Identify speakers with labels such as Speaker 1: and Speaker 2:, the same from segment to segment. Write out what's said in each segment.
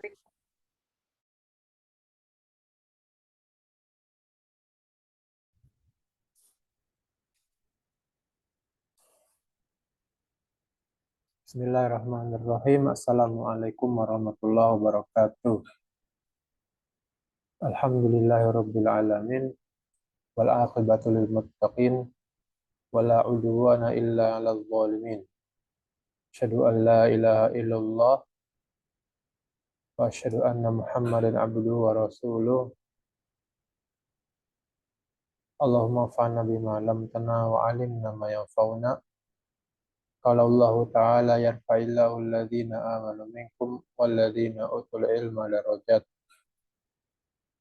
Speaker 1: Bismillahirrahmanirrahim. Assalamualaikum warahmatullahi wabarakatuh. Alhamdulillahirabbil alamin wal aqibatu lil muttaqin wala udwana illa 'alal zalimin. Asyhadu an la ilaha illallah wa asyhadu anna Muhammadan abduhu wa rasuluh. Allahumma fa'na bima 'allamtana wa 'allimna ma yanfa'una. Qala Allah ta'ala yarfa'illahu alladhina amanu minkum walladhina utul ilma darajat.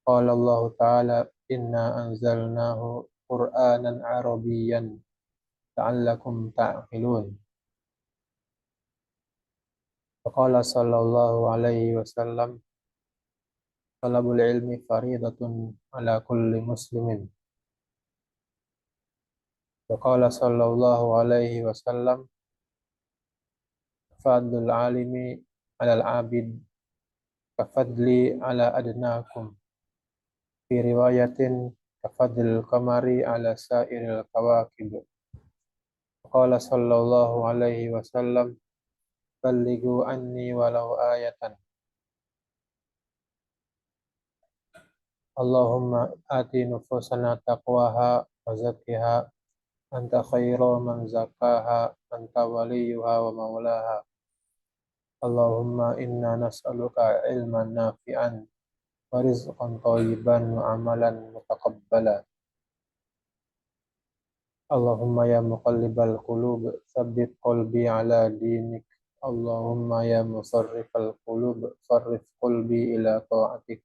Speaker 1: Qala Allah Ta'ala inna anzalnahu Qur'anan Arabiyyan la'allakum ta'qilun. Qala sallallahu alaihi wasallam talabul ilmi faridatun ala kulli muslimin. Qala sallallahu alaihi wasallam fadlul alimi ala al-abid kafadli ala adnakum. Fi riwayatin kafadlil qamari ala sairil kawakib. Qala sallallahu alaihi wasallam ballighu anni walau ayatan. Allahumma ati nufusana taqwaha wa zakkiha anta khairu man zakkaha anta waliyuha wa maulaha. Allahumma inna nas'aluka ilman nafi'an wa rizqan thayyiban wa amalan mutaqabbala. Allahumma ya muqallibal qulub tsabbit qalbi ala dinik. Allahumma ya musarrifal qulub sarrif qalbi ila ta'atik.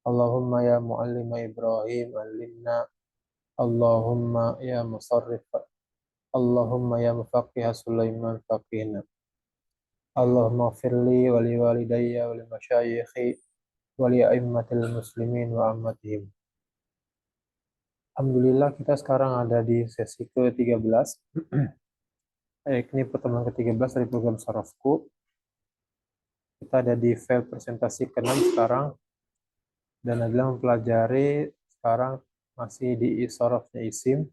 Speaker 1: Allahumma ya muallima Ibrahim allimna. Allahumma ya musarrif. Allahumma ya mufaqiha Sulaiman faqihna. Allahumma firli wa li walidayya wa li masyayikhi wa li a'immatil muslimin wa ammatihim. Alhamdulillah kita sekarang ada di sesi ke-13. Ini pertemuan ke-13 dari program Sarafku. Kita ada di file presentasi ke-6 sekarang dan adalah mempelajari sekarang masih di sorofnya isim.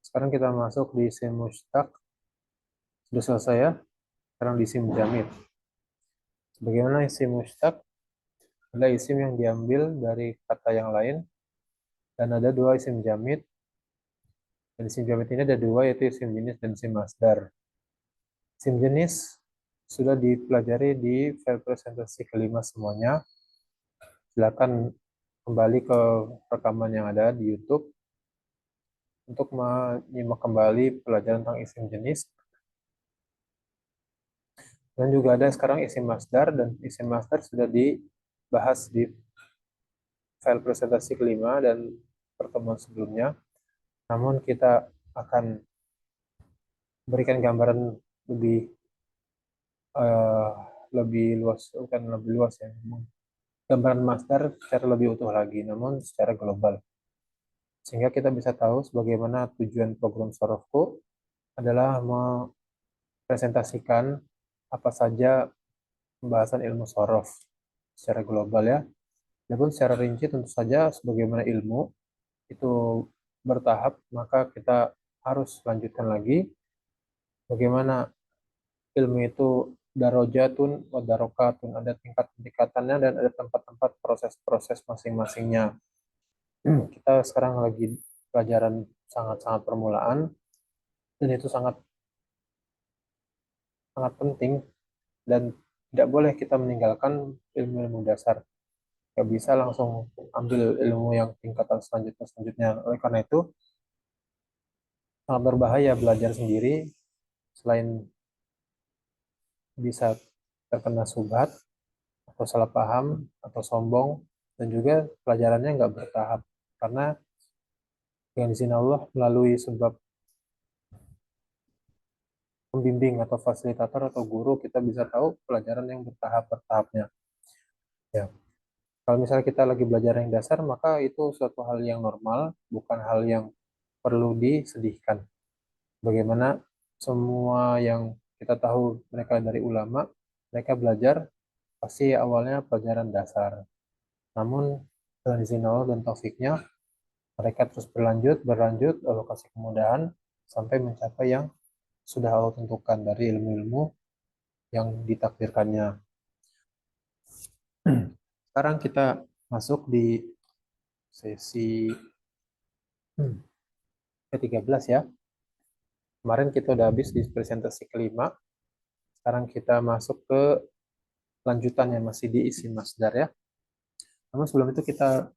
Speaker 1: Sekarang kita masuk di isim mushtaq. Sudah selesai ya. Sekarang di isim jamid. Bagaimana isim mushtaq? Ada isim yang diambil dari kata yang lain dan ada dua isim jamid. Dan isim jamid ini ada dua, yaitu isim jenis dan isim masdar. Isim jenis sudah dipelajari di file presentasi ke-5 semuanya. Silakan kembali ke rekaman yang ada di YouTube untuk menyimak kembali pelajaran tentang isim jenis. Dan juga ada sekarang isim masdar, dan isim masdar sudah dibahas di file presentasi ke-5 dan pertemuan sebelumnya. Namun kita akan berikan gambaran lebih luas, bukan lebih luas ya, gambaran masdar secara lebih utuh lagi, namun secara global. Sehingga kita bisa tahu sebagaimana tujuan program Sarafku adalah mempresentasikan apa saja pembahasan ilmu sorof secara global ya. Namun secara rinci tentu saja sebagaimana ilmu itu bertahap, maka kita harus lanjutkan lagi bagaimana ilmu itu darajatun wa darokatun, ada tingkat-tingkatannya dan ada tempat-tempat proses-proses masing-masingnya. Kita sekarang lagi pelajaran sangat-sangat permulaan dan itu sangat penting dan tidak boleh kita meninggalkan ilmu-ilmu dasar. Gak bisa langsung ambil ilmu yang tingkatan selanjutnya. Oleh karena itu sangat berbahaya belajar sendiri, selain bisa terkena subhat atau salah paham atau sombong, dan juga pelajarannya nggak bertahap, karena dengan izin Allah melalui sebab pembimbing atau fasilitator atau guru kita bisa tahu pelajaran yang bertahap-bertahapnya ya. Kalau misalnya kita lagi belajar yang dasar, maka itu suatu hal yang normal, bukan hal yang perlu disedihkan. Bagaimana semua yang kita tahu mereka dari ulama, mereka belajar pasti awalnya pelajaran dasar. Namun dengan izin Allah dan taufiknya, mereka terus berlanjut, Allah kasih kemudahan sampai mencapai yang sudah Allah tentukan dari ilmu-ilmu yang ditakdirkannya. Sekarang kita masuk di sesi ke-13 ya. Kemarin kita udah habis di presentasi kelima. Sekarang kita masuk ke lanjutan yang masih diisi masdar ya. Namun sebelum itu kita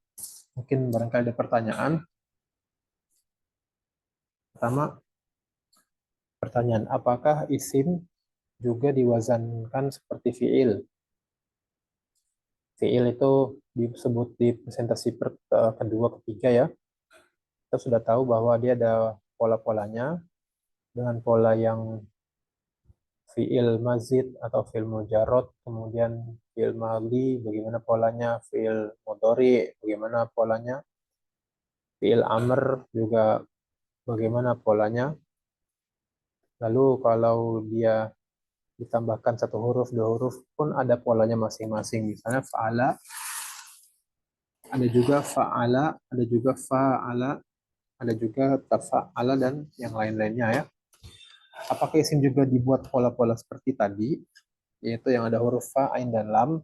Speaker 1: mungkin barangkali ada pertanyaan. Pertama, pertanyaan, apakah isim juga diwazankan seperti fiil? Fiil itu disebut di presentasi kedua, ketiga ya. Kita sudah tahu bahwa dia ada pola-polanya dengan pola yang fiil mazid atau fiil mujarrad, kemudian fiil madhi, bagaimana polanya, fiil mudhari, bagaimana polanya, fiil amr juga bagaimana polanya. Lalu kalau dia ditambahkan satu huruf, dua huruf pun ada polanya masing-masing. Misalnya fa'ala, ada juga fa'ala, ada juga fa'ala, ada juga tafa'ala dan yang lain-lainnya ya. Apakah isim juga dibuat pola-pola seperti tadi, yaitu yang ada huruf fa, ain, dan lam?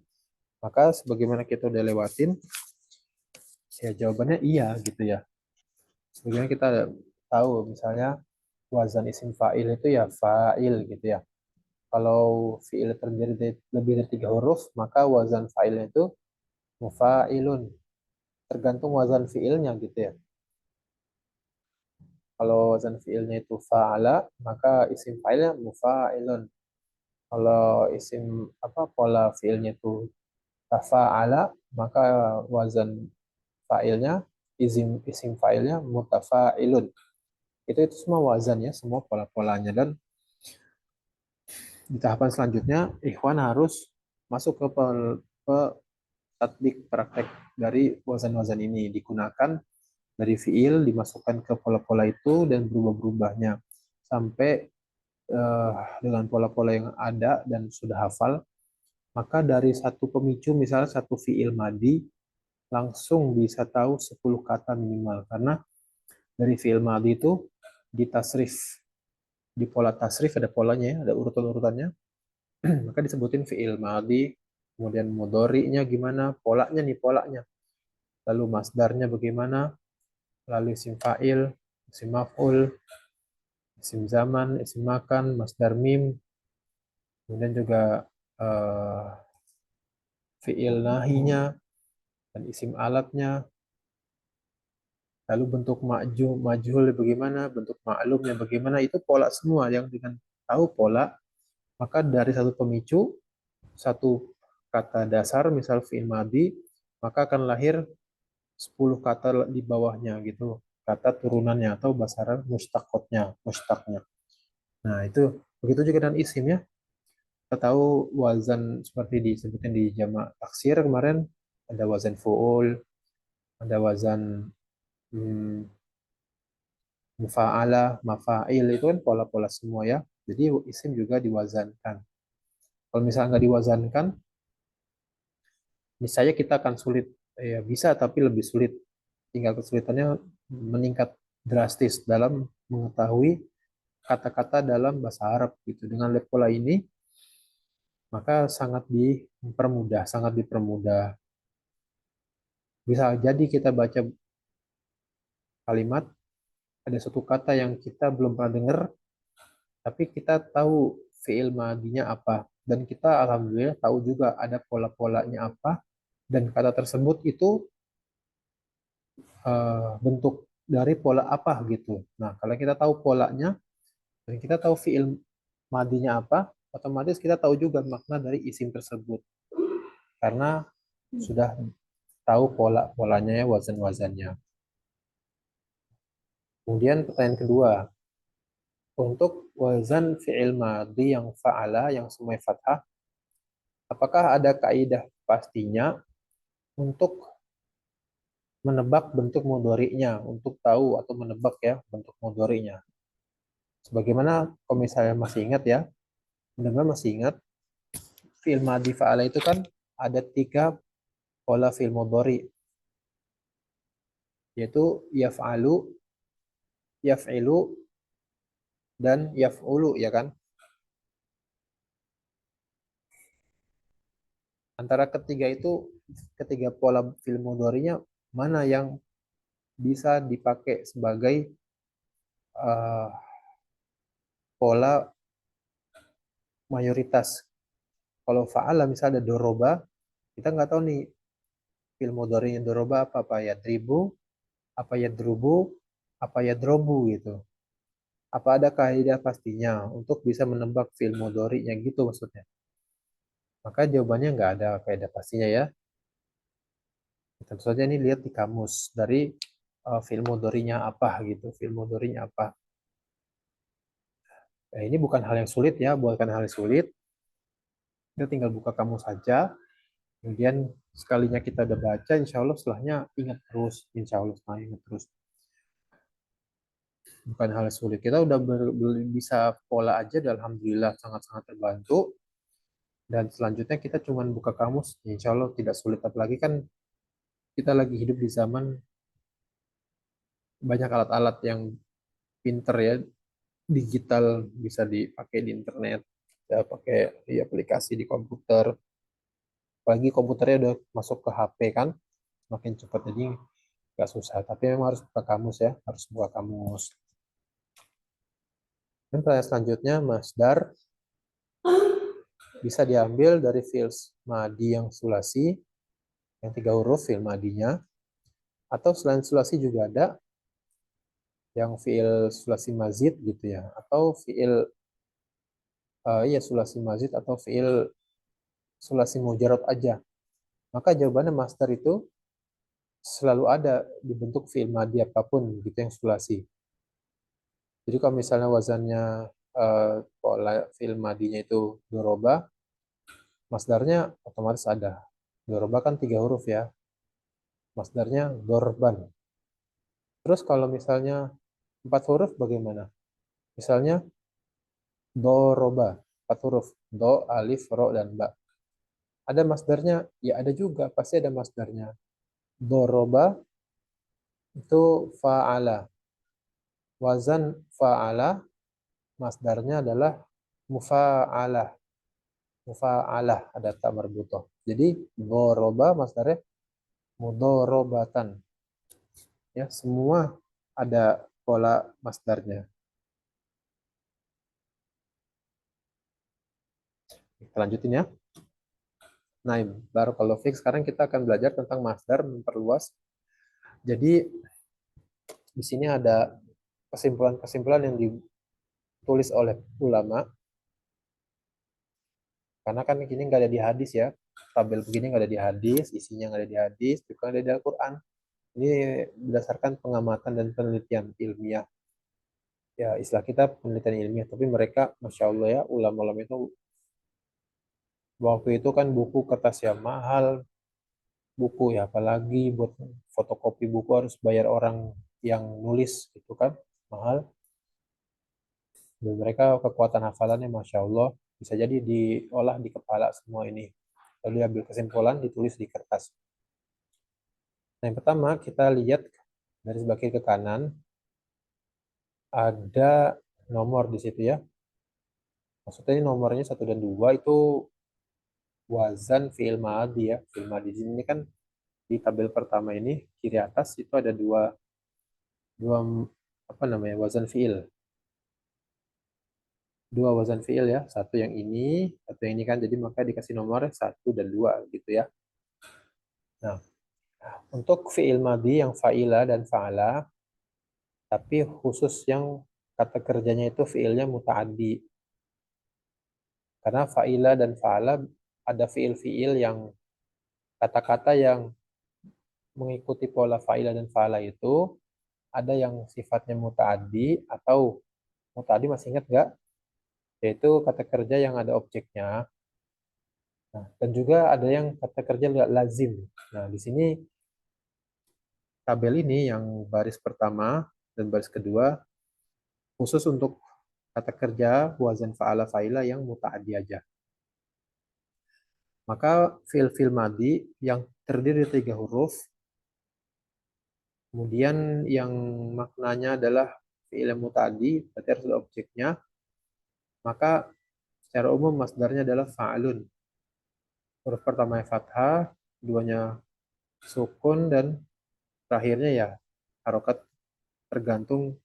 Speaker 1: Maka sebagaimana kita udah lewatin, ya jawabannya iya gitu ya. Sebagaimana kita tahu misalnya wazan isim fa'il itu ya fa'il gitu ya. Kalau fi'il terdiri dari lebih dari tiga huruf, maka wazan fa'ilnya itu mufa'ilun. Tergantung wazan fi'ilnya gitu ya. Kalau wazan fi'ilnya itu fa'ala, maka isim fa'ilnya mufa'ilun. Kalau isim pola fi'ilnya itu tafa'ala, maka wazan fa'ilnya isim fa'ilnya mutafa'ilun. Itu semua wazan ya, semua pola-polanya. Dan di tahapan selanjutnya ikhwan harus masuk ke tatbik praktek dari wazan-wazan ini, digunakan dari fiil dimasukkan ke pola-pola itu dan berubah-berubahnya sampai dengan pola-pola yang ada dan sudah hafal, maka dari satu pemicu misalnya satu fiil madi langsung bisa tahu 10 kata minimal, karena dari fiil madi itu di tasrif, di pola tasrif ada polanya ya, ada urutan-urutannya. Maka disebutin fiil madi, kemudian mudhari'nya gimana, polanya nih polanya, lalu masdarnya bagaimana, lalu isim fa'il, isim maf'ul, isim zaman, isim makan, masdar mim, kemudian juga uh, fiil nahinya dan isim alatnya, lalu bentuk majhul bagaimana, bentuk maklumnya bagaimana, itu pola semua. Yang dengan tahu pola, maka dari satu pemicu, satu kata dasar, misal fiil madi, maka akan lahir 10 kata di bawahnya gitu, kata turunannya atau bahasa Arab mustaknya. Nah, itu begitu juga dengan isim ya. Kita tahu wazan seperti disebutin di jamak taksir kemarin, ada wazan fu'ul, ada wazan hmm, mufa'ala, mafa'il, itu kan pola-pola semua ya. Jadi isim juga diwazankan. Kalau misalnya nggak diwazankan, misalnya kita akan sulit. Ya bisa, tapi lebih sulit. Tinggal kesulitannya meningkat drastis dalam mengetahui kata-kata dalam bahasa Arab gitu. Dengan pola ini, maka sangat dipermudah. Bisa jadi kita baca kalimat, ada satu kata yang kita belum pernah dengar, tapi kita tahu fiil madinya apa. Dan kita alhamdulillah tahu juga ada pola-polanya apa, dan kata tersebut itu bentuk dari pola apa gitu. Nah, kalau kita tahu polanya, dan kita tahu fiil madinya apa, otomatis kita tahu juga makna dari isim tersebut. Karena sudah tahu pola-polanya ya, wazan-wazannya. Kemudian pertanyaan kedua, untuk wazan fi'il madhi yang fa'ala, yang semuanya fathah, apakah ada kaidah pastinya untuk menebak bentuk mudhari'nya, untuk tahu atau menebak ya bentuk mudhari'nya? Sebagaimana kalau misalnya masih ingat ya, Benar masih ingat fi'il madhi fa'ala itu kan ada 3 pola fi'il mudhari, yaitu yaf'alu, yaf'ilu, dan yaf'ulu, ya kan? Antara ketiga itu, ketiga pola fi'il mudhari'nya mana yang bisa dipakai sebagai uh, pola mayoritas? Kalau fa'ala misalnya ada doroba, kita nggak tahu nih fi'il mudhari'nya doroba apa, apa ya dribu, apa ya drubu, apa ya drobu gitu. Apa ada kaidah pastinya untuk bisa menebak fi'il mudhari'nya gitu maksudnya. Maka jawabannya nggak ada kaidah pastinya ya. Tentu saja ini lihat di kamus dari fi'il mudhari'nya apa gitu, fi'il mudhari'nya apa. Ini bukan hal yang sulit ya, bukan hal yang sulit. Kita tinggal buka kamus saja. Kemudian sekalinya kita udah baca, insya Allah setelahnya ingat terus, insya Allah setelahnya ingat terus. Bukan hal yang sulit. Kita udah bisa pola aja, dan alhamdulillah sangat-sangat terbantu. Dan selanjutnya kita cuma buka kamus, insya Allah tidak sulit. Apalagi kan kita lagi hidup di zaman banyak alat-alat yang pinter ya, digital, bisa dipakai di internet, ya pakai di aplikasi di komputer. Apalagi komputernya udah masuk ke HP kan, makin cepat, jadi nggak susah. Tapi memang harus buka kamus ya, harus buka kamus. Dan pertanyaan selanjutnya, masdar bisa diambil dari fi'il madi yang sulasi, yang 3 huruf fi'il madinya, atau selain sulasi juga ada yang fi'il sulasi mazid gitu ya, atau fi'il iya sulasi mazid, atau fi'il sulasi mujarab aja. Maka jawabannya masdar itu selalu ada di bentuk fi'il madi apapun gitu yang sulasi. Jadi kalau misalnya wazannya pola fi'il madinya itu doroba, masdarnya otomatis ada. Doroba kan 3 huruf ya, masdarnya dorban. Terus kalau misalnya 4 huruf bagaimana? Misalnya doroba, 4 huruf, do, alif, ro, dan ba. Ada masdarnya? Ya ada juga, pasti ada masdarnya. Doroba itu fa'ala. Wazan fa'ala, masdarnya adalah mufa'alah. Mufa'alah, ada tak marbutoh. Jadi doroba masdarnya mudorobatan. Ya, semua ada pola masdarnya. Kita lanjutin ya. Nah, baru kalau fix, sekarang kita akan belajar tentang masdar, memperluas. Jadi di sini ada kesimpulan-kesimpulan yang ditulis oleh ulama, karena kan ini nggak ada di hadis ya. Tabel begini nggak ada di hadis, isinya nggak ada di hadis, juga ada di Al-Quran. Ini berdasarkan pengamatan dan penelitian ilmiah. Ya, istilah kita penelitian ilmiah, tapi mereka, Masya Allah ya, ulama-ulama itu waktu itu kan buku kertas yang mahal, buku ya, apalagi buat fotokopi buku harus bayar orang yang nulis, gitu kan, mahal. Dan mereka kekuatan hafalannya Masya Allah, bisa jadi diolah di kepala semua ini. Lalu diambil kesimpulan, ditulis di kertas. Nah, yang pertama kita lihat dari sebelah kiri ke kanan, ada nomor di situ ya. Maksudnya ini nomornya 1 dan 2 itu wazan fi'il madi ya. Fi'il madi di sini kan di tabel pertama ini kiri atas itu ada dua apa namanya, wazan fi'il. Dua wazan fi'il ya. Satu yang ini, satu yang ini kan. Jadi maka dikasih nomor 1 dan 2 gitu ya. Nah, untuk fi'il madi yang fa'ila dan fa'ala, tapi khusus yang kata kerjanya itu fi'ilnya muta'addi. Karena fa'ila dan fa'ala ada fi'il-fi'il yang kata-kata yang mengikuti pola fa'ila dan fa'ala itu ada yang sifatnya muta'addi, atau muta'addi masih ingat nggak? Yaitu kata kerja yang ada objeknya. Nah, dan juga ada yang kata kerja nggak lazim. Nah, di sini tabel ini yang baris pertama dan baris kedua khusus untuk kata kerja wazan fa'ala fa'ila yang muta'addi aja. Maka fi'il madi yang terdiri dari 3 huruf, kemudian yang maknanya adalah fi'il muta'addi, berarti harus ada objeknya, maka secara umum masdarnya adalah fa'alun. Huruf pertamanya fathah, keduanya sukun, dan terakhirnya ya harokat, tergantung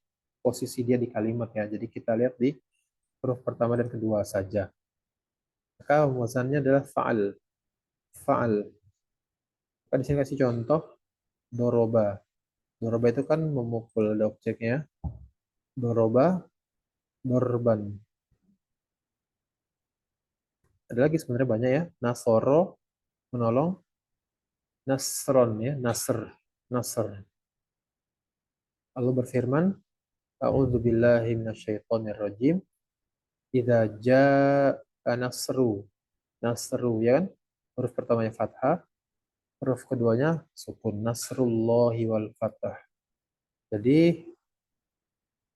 Speaker 1: posisi dia di kalimat ya. Jadi kita lihat di huruf pertama dan kedua saja. Maka wazannya adalah fa'al. Fa'al. Maka di sini kasih contoh doroba. Doroba itu kan memukul, ada objeknya. Doroba, dorban. Ada lagi sebenarnya banyak ya. Nasoro, menolong. Nasron ya, nasr. Nasr. Allah berfirman, A'udzubillahi minasyaitonirrajim. Idza jaa nasru. Nasru ya kan? Huruf pertamanya fathah, huruf keduanya sukun. Nasrullahi wal fathah. Jadi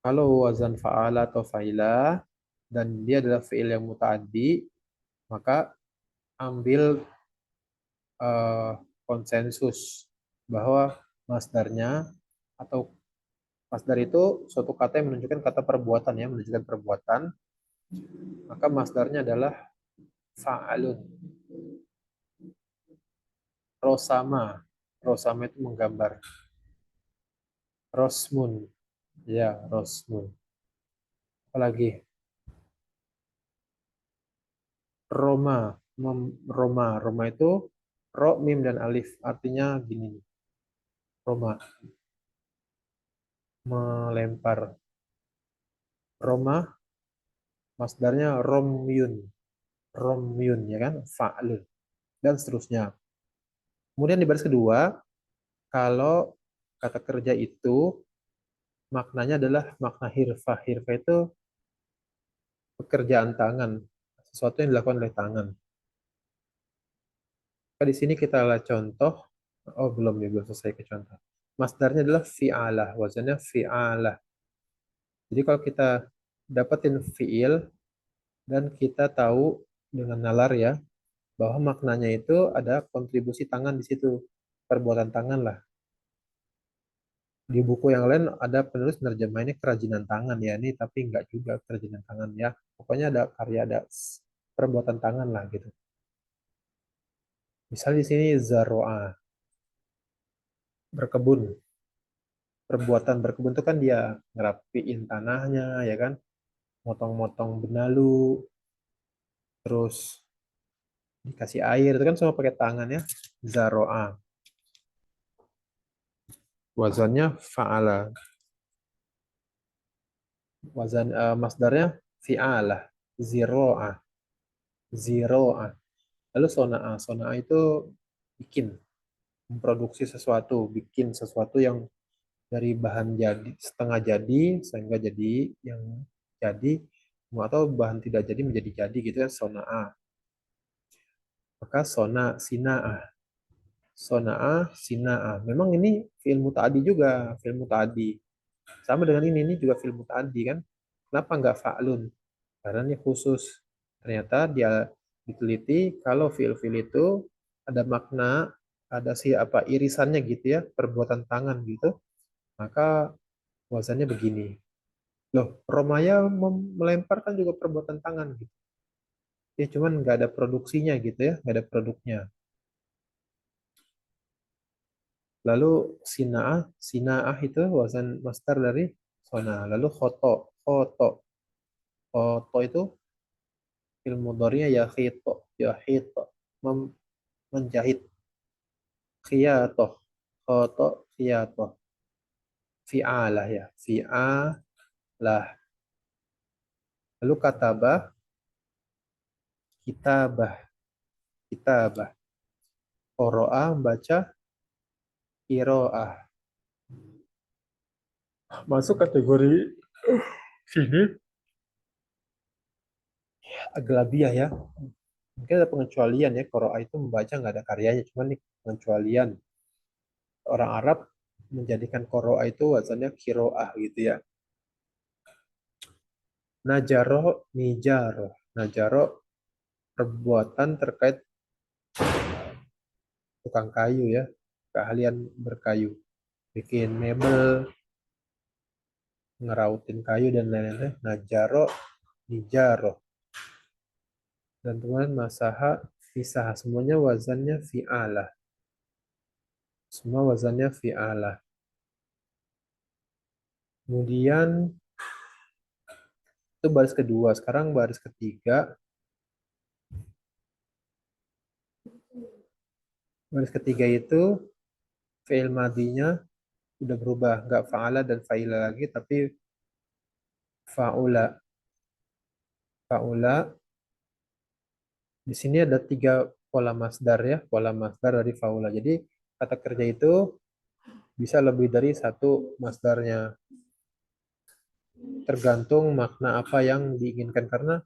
Speaker 1: kalau wazan fa'ala atau fa'ila dan dia adalah fi'il yang muta'addi, maka ambil eh, konsensus bahwa masdarnya atau masdar itu suatu kata yang menunjukkan kata perbuatan ya, menunjukkan perbuatan, maka masdarnya adalah fa'alun. Rosama. Rosama itu menggambar. Rosmun. Ya, rosmun. Apalagi? Roma. Roma. Roma itu ro, mim, dan alif. Artinya gini. Roma. Melempar. Roma. Masdarnya romyun. Romyun, ya kan? Fa'lun. Dan seterusnya. Kemudian di baris kedua, kalau kata kerja itu maknanya adalah makna hirfah. Hirfah itu pekerjaan tangan, sesuatu yang dilakukan oleh tangan. Maka di sini kita lihat contoh. Oh, belum ya, belum selesai ke contoh. Masdarnya adalah fi'alah, wazannya fi'alah. Jadi kalau kita dapetin fi'il dan kita tahu dengan nalar ya, bahwa maknanya itu ada kontribusi tangan di situ, perbuatan tangan lah. Di buku yang lain ada penulis menerjemahnya kerajinan tangan ya, ini tapi enggak juga kerajinan tangan ya. Pokoknya ada karya, ada perbuatan tangan lah gitu. Misalnya di sini zaroa, berkebun. Perbuatan berkebun itu kan dia ngerapiin tanahnya ya kan, motong-motong benalu, terus dikasih air, itu kan semua pakai tangan ya. Zaroa, wazannya fa'ala, wazan masdarnya fi'alah. Ziroa, ziroa. Lalu sona'a, sona'a itu bikin, memproduksi sesuatu, bikin sesuatu yang dari bahan jadi, setengah jadi sehingga jadi yang jadi, atau bahan tidak jadi menjadi jadi gitu kan, sona'a. Maka sona, sina'ah. Sona'ah, sina'ah. Memang ini fi'il muta'addi juga, fi'il muta'addi. Sama dengan ini juga fi'il muta'addi kan. Kenapa nggak fa'lun? Karena ini khusus. Ternyata dia diteliti kalau fi'il-fi'il itu ada makna, ada si apa irisannya gitu ya, perbuatan tangan gitu. Maka wazannya begini. Loh, Romaya melempar kan juga perbuatan tangan gitu. Ya cuman nggak ada produksinya gitu ya, nggak ada produknya. Lalu sina'ah, sina'ah itu wazan masdar dari sona. Lalu khoto, khoto, khoto itu fi'il mudhari'nya ya khito, ya khito, menjahit, khiyatoh, khoto, khiyatoh, fi'alah ya, fi'alah. Lalu katabah, kitabah, kitabah. Qoro'ah, membaca, kiro'ah. Masuk kategori sini aglabiah ya. Mungkin ada pengecualian ya, Qoro'ah itu membaca nggak ada karyanya, cuman nih pengecualian. Orang Arab menjadikan Qoro'ah itu wazannya kiro'ah gitu ya. Najaro, nijaro. Najaro, perbuatan terkait tukang kayu ya. Keahlian berkayu. Bikin mebel, ngerautin kayu dan lain-lain. Najaro, nijaro. Dan teman masaha, fisaha. Semuanya wazannya fi'alah. Semua wazannya fi'alah. Kemudian itu baris kedua. Sekarang baris ketiga. Baris ketiga itu fi'il madinya udah berubah. Nggak fa'ala dan fa'ila lagi, tapi fa'ula. Fa'ula. Di sini ada tiga pola masdar ya. Pola masdar dari fa'ula. Jadi kata kerja itu bisa lebih dari satu masdarnya. Tergantung makna apa yang diinginkan. Karena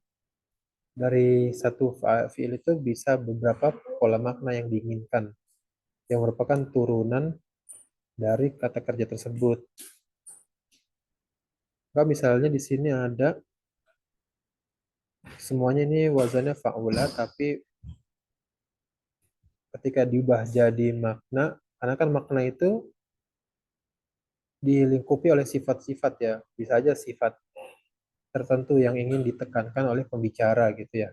Speaker 1: dari satu fi'il itu bisa beberapa pola makna yang diinginkan. Yang merupakan turunan dari kata kerja tersebut. Maka misalnya di sini ada semuanya ini wazannya fa'ula, tapi ketika diubah jadi makna, karena kan makna itu dilingkupi oleh sifat-sifat ya. Bisa aja sifat tertentu yang ingin ditekankan oleh pembicara gitu ya.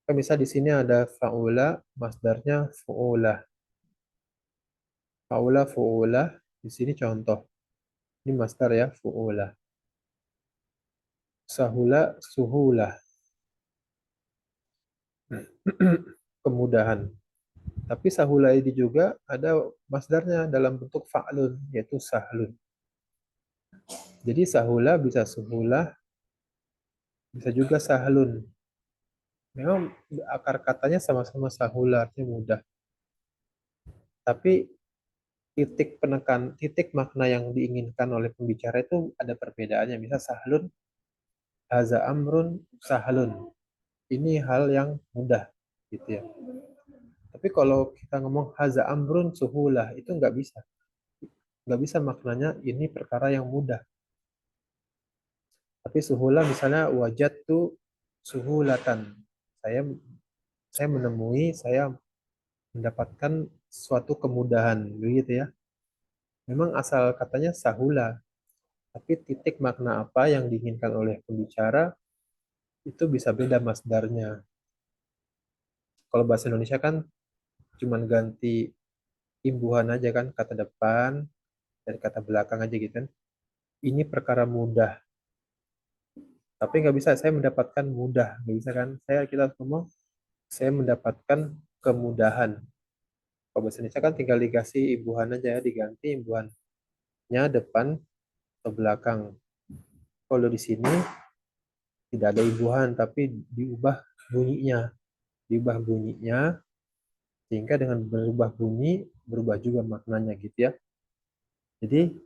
Speaker 1: Kan bisa di sini ada fa'ula, masdarnya fu'ula. Fa'ula, fu'ula. Di sini contoh. Ini masdar ya, fu'ula. Sahula, suhula. Kemudahan. Tapi sahula ini juga ada masdarnya dalam bentuk fa'lun, yaitu sahlun. Jadi sahula bisa suhula, bisa juga sahlun. Memang akar katanya sama-sama sahula, artinya mudah. Tapi titik makna yang diinginkan oleh pembicara itu ada perbedaannya. Misal sahlun, haza amrun, sahlun. Ini hal yang mudah, gitu ya. Tapi kalau kita ngomong haza amrun suhulah, itu nggak bisa. Nggak bisa maknanya ini perkara yang mudah. Tapi suhulah misalnya wajad tuh suhulatan. Saya saya menemui, saya mendapatkan suatu kemudahan, begitu ya. Memang asal katanya sahula, tapi titik makna apa yang diinginkan oleh pembicara itu bisa beda masdarnya. Kalau bahasa Indonesia kan cuman ganti imbuhan aja kan, kata depan dan kata belakang aja gitu kan. Ini perkara mudah, tapi nggak bisa saya mendapatkan mudah, nggak bisa kan? Kita ngomong saya mendapatkan kemudahan. Kalau bahasa Indonesia kan tinggal dikasih imbuhan aja, diganti imbuhannya depan atau belakang. Kalau di sini tidak ada imbuhan, tapi diubah bunyinya, diubah bunyinya sehingga dengan berubah bunyi berubah juga maknanya gitu ya. Jadi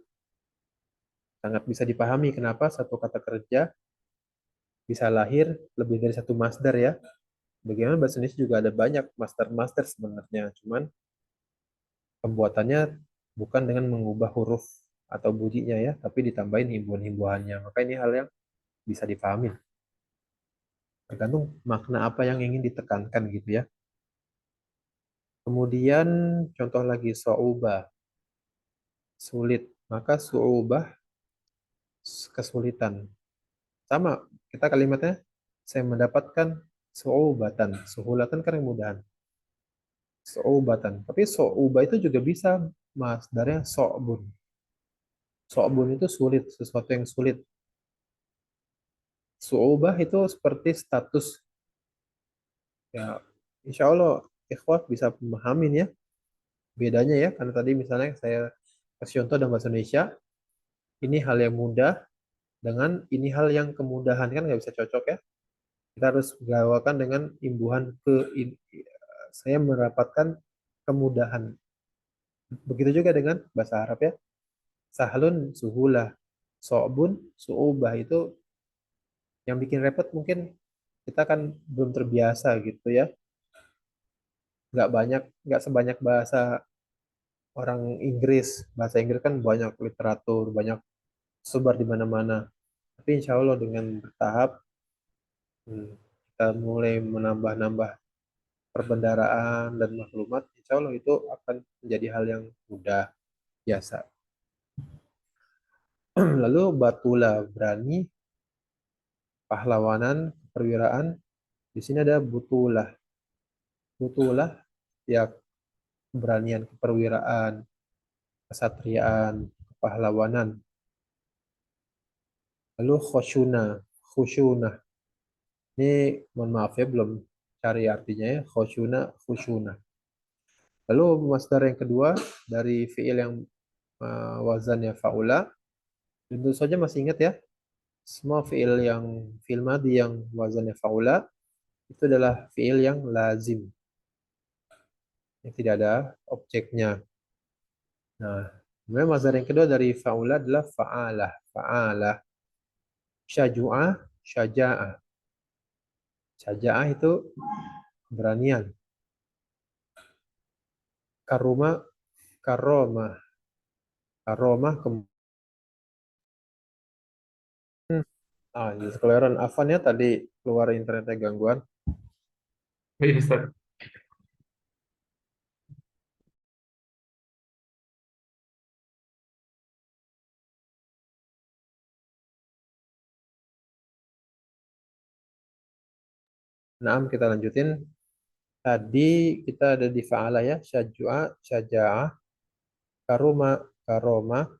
Speaker 1: sangat bisa dipahami kenapa satu kata kerja bisa lahir lebih dari satu masdar ya. Bagaimana bahasa Indonesia juga ada banyak master-master sebenarnya, cuman pembuatannya bukan dengan mengubah huruf atau bunyinya ya, tapi ditambahin himbuhan-himbuhannya. Maka ini hal yang bisa dipahami. Tergantung makna apa yang ingin ditekankan gitu ya. Kemudian contoh lagi so'ubah, sulit. Maka su'ubah kesulitan. Sama, kita kalimatnya saya mendapatkan su'ubatan. Suhulatan kan kemudahan. Su'ubatan. Tapi su'ubah itu juga bisa masdarnya so'bun. So'bun itu sulit, sesuatu yang sulit. Su'ubah itu seperti status. Ya, insya Allah ikhwah bisa memahamin ya bedanya ya. Karena tadi misalnya saya kasih contoh dalam bahasa Indonesia, ini hal yang mudah dengan ini hal yang kemudahan kan nggak bisa cocok ya. Kita harus gawakan dengan imbuhan saya mendapatkan kemudahan. Begitu juga dengan bahasa Arab ya. Sahlun, suhulah, so'bun, su'ubah itu yang bikin repot mungkin kita kan belum terbiasa gitu ya. Nggak sebanyak bahasa orang Inggris. Bahasa Inggris kan banyak literatur, banyak sebar di mana-mana. Tapi insya Allah dengan bertahap kita mulai menambah-nambah perbendaharaan dan maklumat, insya Allah itu akan menjadi hal yang mudah biasa. Lalu batulah berani, pahlawanan, perwiraan. Di sini ada butulah. Butulah ya keberanian, keperwiraan, kesatriaan, kepahlawanan. Lalu khosyuna, khusyuna. Ini mohon maaf ya belum cari artinya ya. Khosyuna, khusyuna. Lalu masdar yang kedua dari fiil yang wazannya faula. Tentu saja masih ingat ya. Semua fiil madi yang wazannya faula itu adalah fiil yang lazim. Yang tidak ada objeknya. Nah, kemudian masdar yang kedua dari faula adalah fa'alah. Fa'alah. Syaju'ah, syaja'ah. Syaja'ah itu keberanian. Karuma, karomah. Karomah, ini sekeliran Afan ya tadi keluar internetnya gangguan.
Speaker 2: Iya, Ustaz.
Speaker 1: Nah, kita lanjutin. Tadi kita ada di fa'ala ya. Syajua, syaja'ah. Karuma, karoma.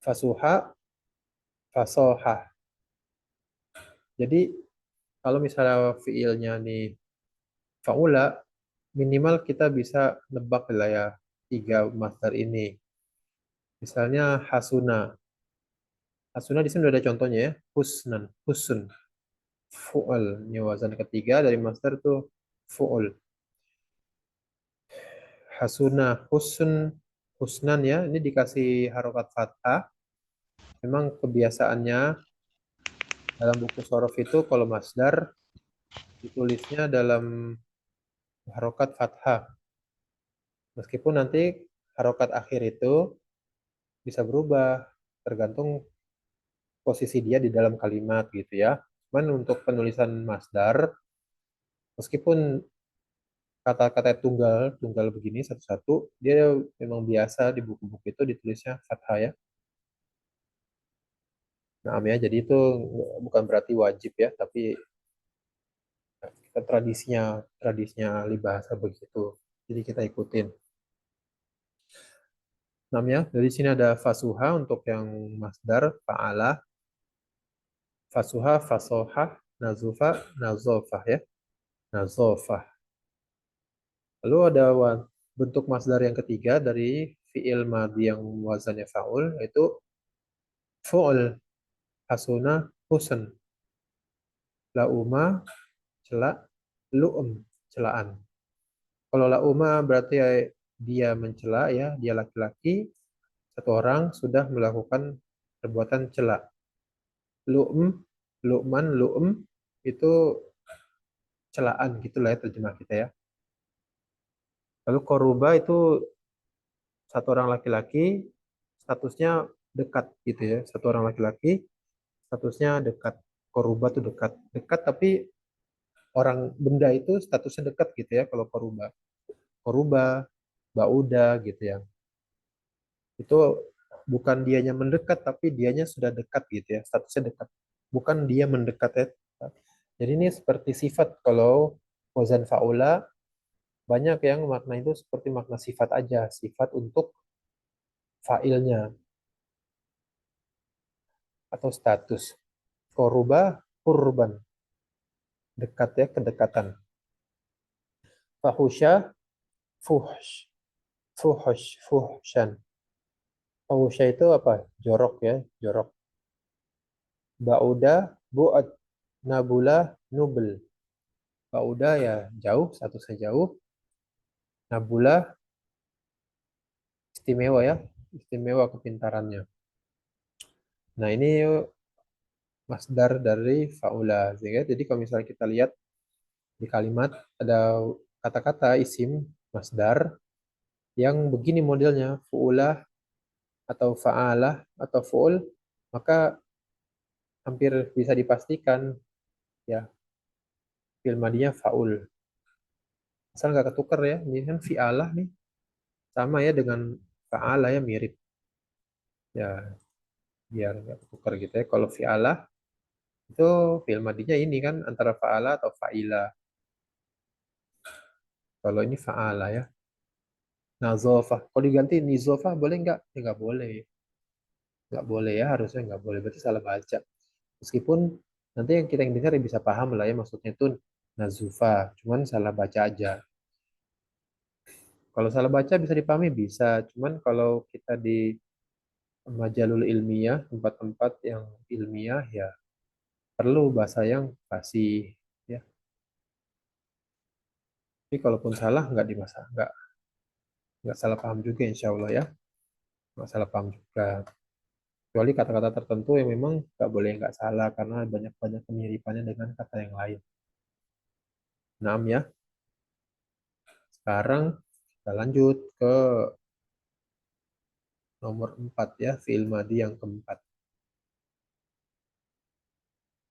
Speaker 1: Fasuha, fasohah. Jadi kalau misalnya fiilnya nih fa'ula, minimal kita bisa nebak lah ya tiga masdar ini. Misalnya hasuna. Hasuna di sini udah ada contohnya ya. Husnan, husun, fu'al. Ini wazan ketiga dari masdar tuh fu'ul. Hasuna, husun, husnan ya. Ini dikasih harokat fathah. Memang kebiasaannya dalam buku sorof itu kalau masdar ditulisnya dalam harokat fathah. Meskipun nanti harokat akhir itu bisa berubah tergantung posisi dia di dalam kalimat gitu ya. Cuman untuk penulisan masdar, meskipun kata-kata tunggal, tunggal begini satu-satu, dia memang biasa di buku-buku itu ditulisnya fathah ya. Nah, ya, jadi itu bukan berarti wajib ya, tapi kita tradisinya ahli bahasa begitu. Jadi kita ikutin. Namanya dari sini ada fasuha untuk yang masdar fa'ala, fasuha, fasohah, nazufa, nazofah ya, nazofah. Lalu ada bentuk masdar yang ketiga dari fiil madhi yang wazannya fa'ul yaitu fu'ul, hasuna, husn, lauma, celak, lu'um, celaan. Kalau lauma berarti dia mencela ya, dia laki-laki, satu orang sudah melakukan perbuatan celak. Lu'um, lu'man, lu'um itu celaan gitulah ya terjemah kita ya. Lalu koruba itu satu orang laki-laki statusnya dekat gitu ya. Satu orang laki-laki statusnya dekat. Koruba itu dekat. Dekat tapi orang benda itu statusnya dekat gitu ya kalau koruba. Koruba, bauda gitu ya. Itu bukan dianya mendekat tapi dianya sudah dekat gitu ya. Statusnya dekat. Bukan dia mendekat ya. Jadi ini seperti sifat kalau wazan faula banyak yang makna itu seperti makna sifat aja, sifat untuk failnya atau status. Koruba, kurban, dekat ya, kedekatan. Fahusya, fuhsh, fuhush, fuhsyan. Fahusya itu apa? Jorok ya, jorok. Bauda, bu'ad, nabula, nubel. Bauda ya jauh, statusnya jauh. Nabula, istimewa ya, istimewa kepintarannya. Nah ini masdar dari faula. Jadi kalau misalnya kita lihat di kalimat ada kata-kata isim masdar yang begini modelnya, fu'ulah atau fa'alah atau fu'ul, maka hampir bisa dipastikan ya fi'il madinya faul. Asal nggak ketukar ya, ini kan fi'alah nih sama ya dengan fa'ala ya mirip ya biar nggak ketukar gitu ya. Kalau fi'alah itu fi'il madinya ini kan antara fa'ala atau fa'ila. Kalau ini fa'ala ya. Nazofah. Kalau diganti nizofah boleh nggak? Ya nggak boleh. Nggak boleh ya, harusnya nggak boleh. Berarti salah baca. Meskipun nanti yang kita yang dengar ya bisa paham lah ya maksudnya itu nazufa. Cuman salah baca aja. Kalau salah baca bisa dipahami bisa. Cuman kalau kita di majalul ilmiah, tempat-tempat yang ilmiah ya perlu bahasa yang fasih ya. Tapi kalaupun salah nggak dimasa, nggak salah paham juga insya Allah ya. Nggak salah paham juga. Kecuali kata-kata tertentu yang memang nggak boleh nggak salah karena banyak-banyak kemiripannya dengan kata yang lain. Nah, ya. Sekarang kita lanjut ke nomor 4 ya, fi'il madi yang keempat.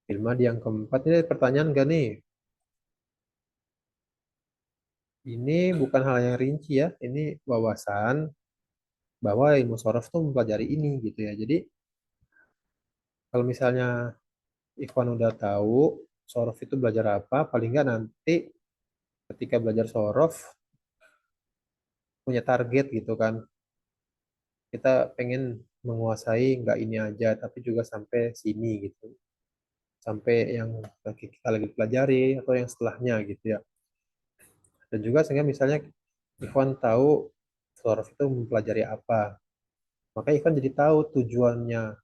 Speaker 1: Fi'il madi yang keempat ini pertanyaan gak nih? Ini bukan hal yang rinci ya, ini wawasan bahwa ilmu sorof tuh mempelajari ini gitu ya. Jadi kalau misalnya Ikhwan udah tahu sorof itu belajar apa, paling nggak nanti ketika belajar sorof punya target gitu kan. Kita pengen menguasai nggak ini aja, tapi juga sampai sini gitu. Sampai yang kita lagi pelajari atau yang setelahnya gitu ya. Dan juga sehingga misalnya Ikhwan tahu Florov itu mempelajari apa. Maka Ikhwan jadi tahu tujuannya.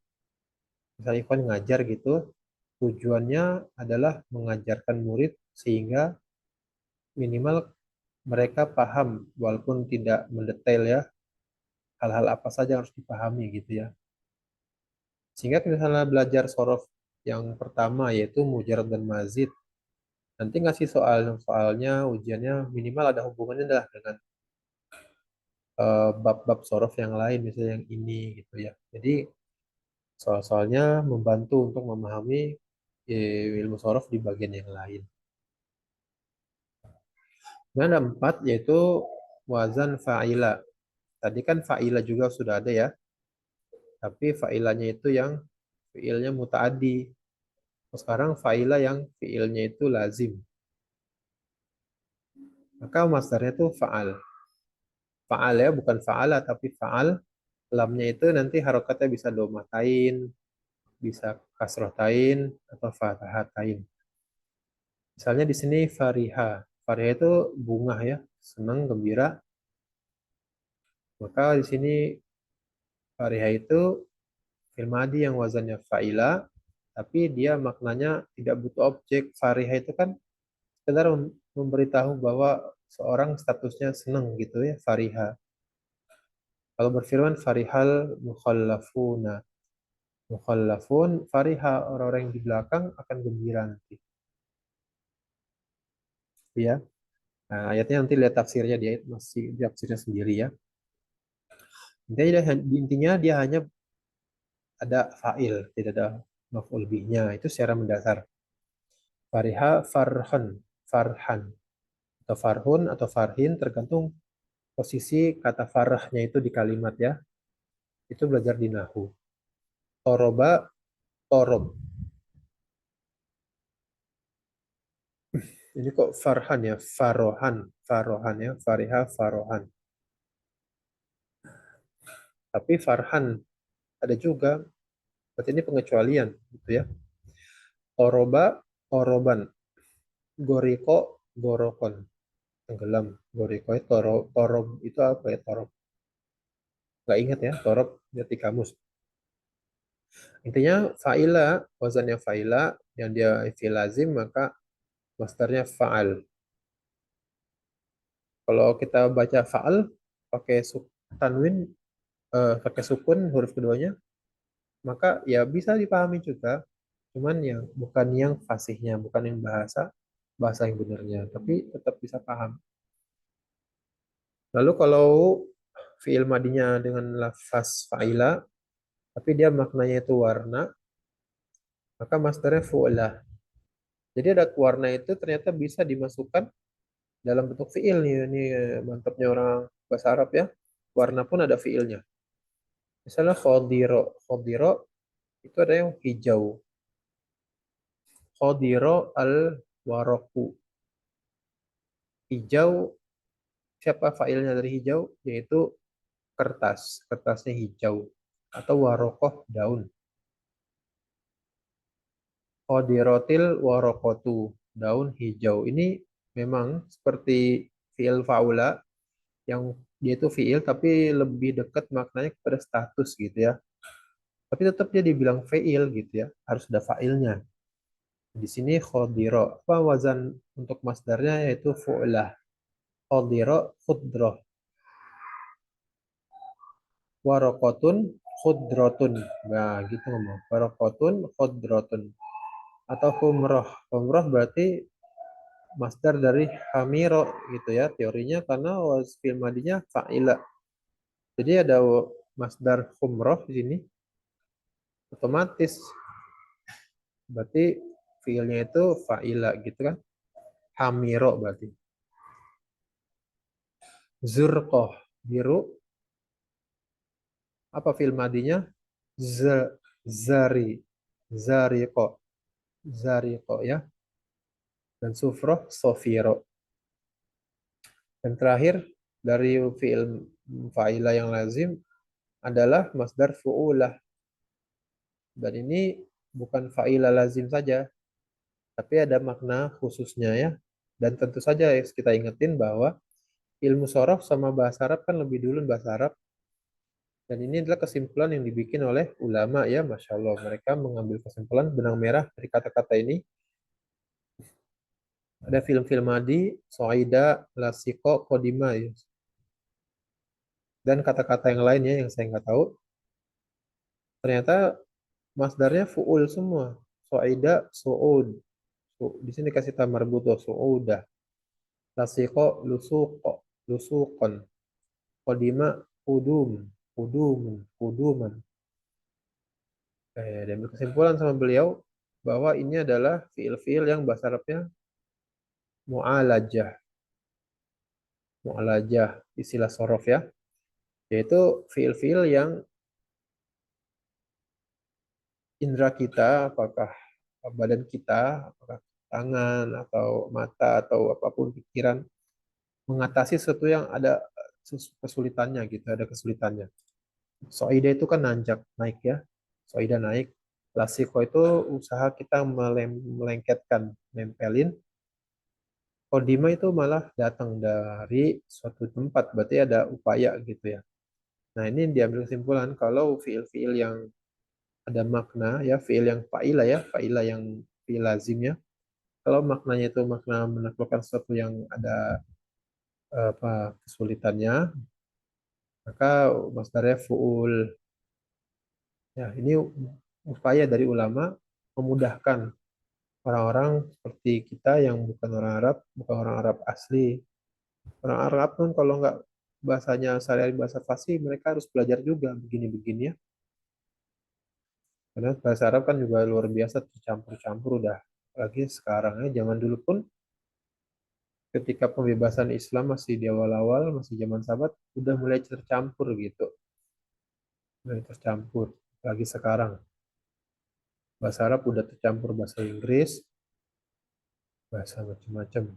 Speaker 1: Misalnya Ikhwan ngajar gitu, tujuannya adalah mengajarkan murid sehingga minimal mereka paham walaupun tidak mendetail ya hal-hal apa saja yang harus dipahami gitu ya. Sehingga misalnya belajar sorof yang pertama yaitu mujarad dan mazid, nanti ngasih soalnya ujiannya minimal ada hubungannya adalah dengan bab-bab sorof yang lain misalnya yang ini gitu ya. Jadi soal-soalnya membantu untuk memahami ilmu sorof di bagian yang lain. Dan ada empat yaitu wazan fa'ila. Tadi kan fa'ila juga sudah ada ya, tapi fa'ilanya itu yang fiilnya mutaaddi. Sekarang fa'ila yang fiilnya itu lazim. Maka masdarnya itu fa'al. Fa'al ya, bukan fa'ala tapi fa'al. Lamnya itu nanti harokatnya bisa domatain, bisa kasrotain atau fatahatain. Misalnya di sini fariha. Fariha itu bunga ya, senang, gembira. Maka di sini fariha itu fi'il madi yang wazannya fa'ila, tapi dia maknanya tidak butuh objek. Fariha itu kan sekedar memberitahu bahwa seorang statusnya senang gitu ya, fariha. Kalau berfirman farihal mukhallafuna. Mukhallafun, fariha, orang-orang yang di belakang akan gembira nanti. Ya. Nah, ayatnya nanti lihat tafsirnya dia masih di tafsirnya sendiri ya. Intinya dia hanya ada fa'il, tidak ada maf'ul bihnya. Itu secara mendasar. Fariha farhan, farhan atau farhun atau farhin tergantung posisi kata farahnya itu di kalimat ya. Itu belajar di nahu. Toroba, torob. Ini kok farhan ya, farohan, farohan ya, fariha, farohan. Tapi farhan ada juga, berarti ini pengecualian gitu ya. Toroba, toroban. Goriko, gorokon. Tenggelam. Goriko, torob itu apa ya, torob? Nggak ingat ya, torob di kamus. Intinya fa'ila, wazannya fa'ila, yang dia fi'il lazim, maka masdarnya fa'al. Kalau kita baca fa'al, pakai tanwin, pakai sukun huruf keduanya, maka ya bisa dipahami juga. Cuman yang bukan yang fasihnya, bukan yang bahasa bahasa yang benarnya, tapi tetap bisa paham. Lalu kalau fi'il madinya dengan lafaz fa'ila, tapi dia maknanya itu warna, maka masdarnya fu'lah. Jadi ada warna itu ternyata bisa dimasukkan dalam bentuk fiil nih. Ini mantapnya orang bahasa Arab ya. Warna pun ada fiilnya. Misalnya khodiro. Khodiro itu ada yang hijau. Khodiro al waroku. Hijau, siapa failnya dari hijau? Yaitu kertas. Kertasnya hijau. Atau warokoh daun. Khodirotil warokotu. Daun hijau. Ini memang seperti fiil faula yang dia itu fiil tapi lebih dekat maknanya kepada status gitu ya. Tapi tetap dia dibilang fiil gitu ya. Harus ada failnya. Di sini khodiro. Apa wazan untuk masdarnya yaitu fu'lah. Khodiro khudroh. Warokotun khudrotun. Nah gitu ngomong. Warokotun khudrotun. Atau humroh. Humroh berarti masdar dari hamiro gitu ya. Teorinya karena fi'il madinya fa'ila. Jadi ada masdar humroh di sini. Otomatis berarti fiilnya itu fa'ila gitu kan. Hamiro berarti. Zurqoh biru. Apa fiil madinya? Zari. Zariqo. Zariqo ya. Dan sufroh sofiro. Dan terakhir dari fiil fa'ila yang lazim adalah masdar fu'ulah. Dan ini bukan fa'ila lazim saja, tapi ada makna khususnya ya. Dan tentu saja kita ingetin bahwa ilmu sorof sama bahasa Arab kan lebih dulu bahasa Arab. Dan ini adalah kesimpulan yang dibikin oleh ulama ya, Masya Allah. Mereka mengambil kesimpulan benang merah dari kata-kata ini. Ada film-film Madi, Soaida, Lasiko, Kodima, ya. Dan kata-kata yang lainnya yang saya nggak tahu. Ternyata masdarnya fu'ul semua. Soaida, Su'ud. Di sini kasih tamar butuh, Su'udah. Lasiko, Lusuko, Lusukon. Kodima, Kudum, Kudumun, Kuduman. Dan kesimpulan sama beliau bahwa ini adalah fiil-fiil yang bahasa Arabnya mu'alajah. Mu'alajah, istilah sorof ya. Yaitu fiil-fiil yang indera kita, apakah badan kita, apakah tangan, atau mata, atau apapun pikiran, mengatasi sesuatu yang ada kesulitannya gitu, ada kesulitannya. Soida itu kan nanjak, naik ya. Soida naik. Lasiko itu usaha kita melengketkan, nempelin. Kodima itu malah datang dari suatu tempat, berarti ada upaya gitu ya. Nah ini diambil kesimpulan kalau fiil-fiil yang ada makna ya, fiil yang fa'ilah ya, fa'ilah yang fiil lazimnya. Kalau maknanya itu makna menaklukkan sesuatu yang ada apa kesulitannya, maka masdarnya fu'ul. Ya, ini upaya dari ulama memudahkan orang-orang seperti kita yang bukan orang Arab, bukan orang Arab asli. Orang Arab pun kalau nggak bahasanya sehari-hari bahasa fasih, mereka harus belajar juga begini-begini ya. Karena bahasa Arab kan juga luar biasa tercampur-campur udah. Lagi sekarang ya, zaman dulu pun ketika pembebasan Islam masih di awal-awal, masih zaman sahabat, udah mulai tercampur gitu. Mulai tercampur. Lagi sekarang. Bahasa Arab udah tercampur bahasa Inggris, bahasa macam-macam.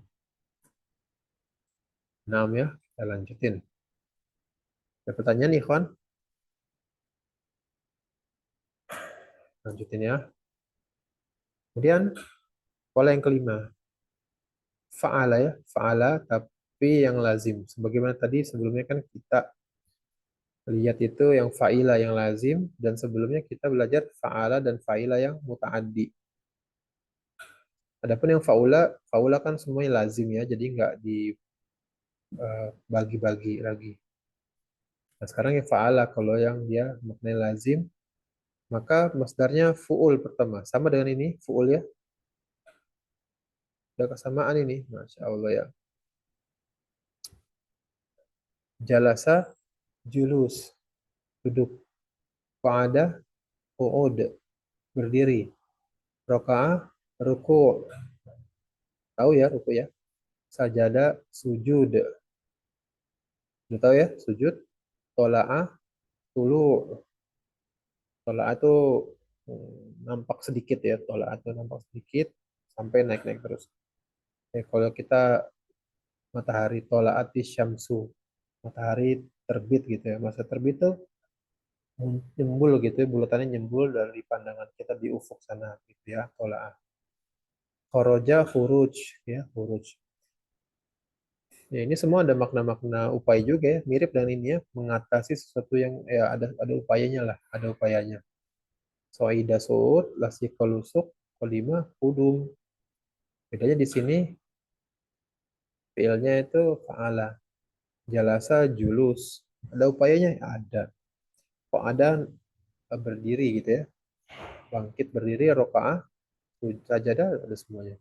Speaker 1: Nah, ya, kita lanjutin. Ada pertanyaan nih, Ikhwan? Lanjutin ya. Kemudian, pola yang kelima. Fa'ala ya, fa'ala tapi yang lazim. Sebagaimana tadi sebelumnya kan kita lihat itu yang fa'ila yang lazim dan sebelumnya kita belajar fa'ala dan fa'ila yang muta'addi. Adapun yang faula, faula kan semuanya lazim ya, jadi nggak dibagi-bagi lagi. Nah, sekarang yang fa'ala kalau yang dia maknanya lazim, maka masdarnya fu'ul pertama. Sama dengan ini, fu'ul ya. Ada kesamaan ini, Masya Allah ya. Jalasa, julus, duduk. Qa'ada, qu'ud, berdiri. Rokaah, ruku. Tahu ya ruku ya. Sajadah, sujud. Udah tahu ya, sujud. Tolaah, tulu. Tolaah itu nampak sedikit ya. Tolaah itu nampak sedikit sampai naik-naik terus. Kalau kita matahari tolaati syamsu, matahari terbit gitu ya. Masa terbit tuh nyembul gitu ya, bulatannya nyembul dari pandangan kita di ufuk sana gitu ya. Tolaah. Khoroja, huruj ya, huruj. Ya, ini semua ada makna-makna upaya juga ya, mirip dengan ini ya, mengatasi sesuatu yang ya ada upayanya lah, ada upayanya. Soida suud, lasikolusuk, kolima, kudum. Bedanya di sini fiilnya itu fa'ala, jalasa, julus. Ada upayanya? Ada. Kok ada berdiri gitu ya, bangkit berdiri, rokaah, sajadah, ada semuanya.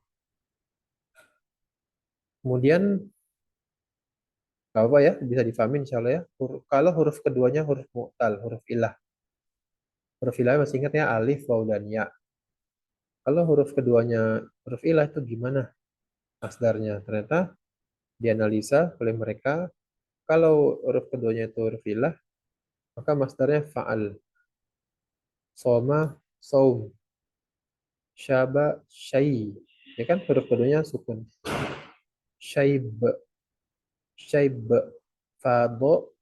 Speaker 1: Kemudian gak apa ya, bisa difahami insya Allah ya. Kalau huruf keduanya huruf mu'tal, huruf ilah. Huruf ilah masih ingat ya, alif, waw, dan ya. Kalau huruf keduanya huruf ilah itu gimana masdarnya? Ternyata dianalisa oleh mereka, kalau huruf keduanya itu huruf ilah, maka masdarnya fa'al. Soma, saum. Syaba, syai. Ya kan huruf keduanya sukun. Syaib, syaib. Fado,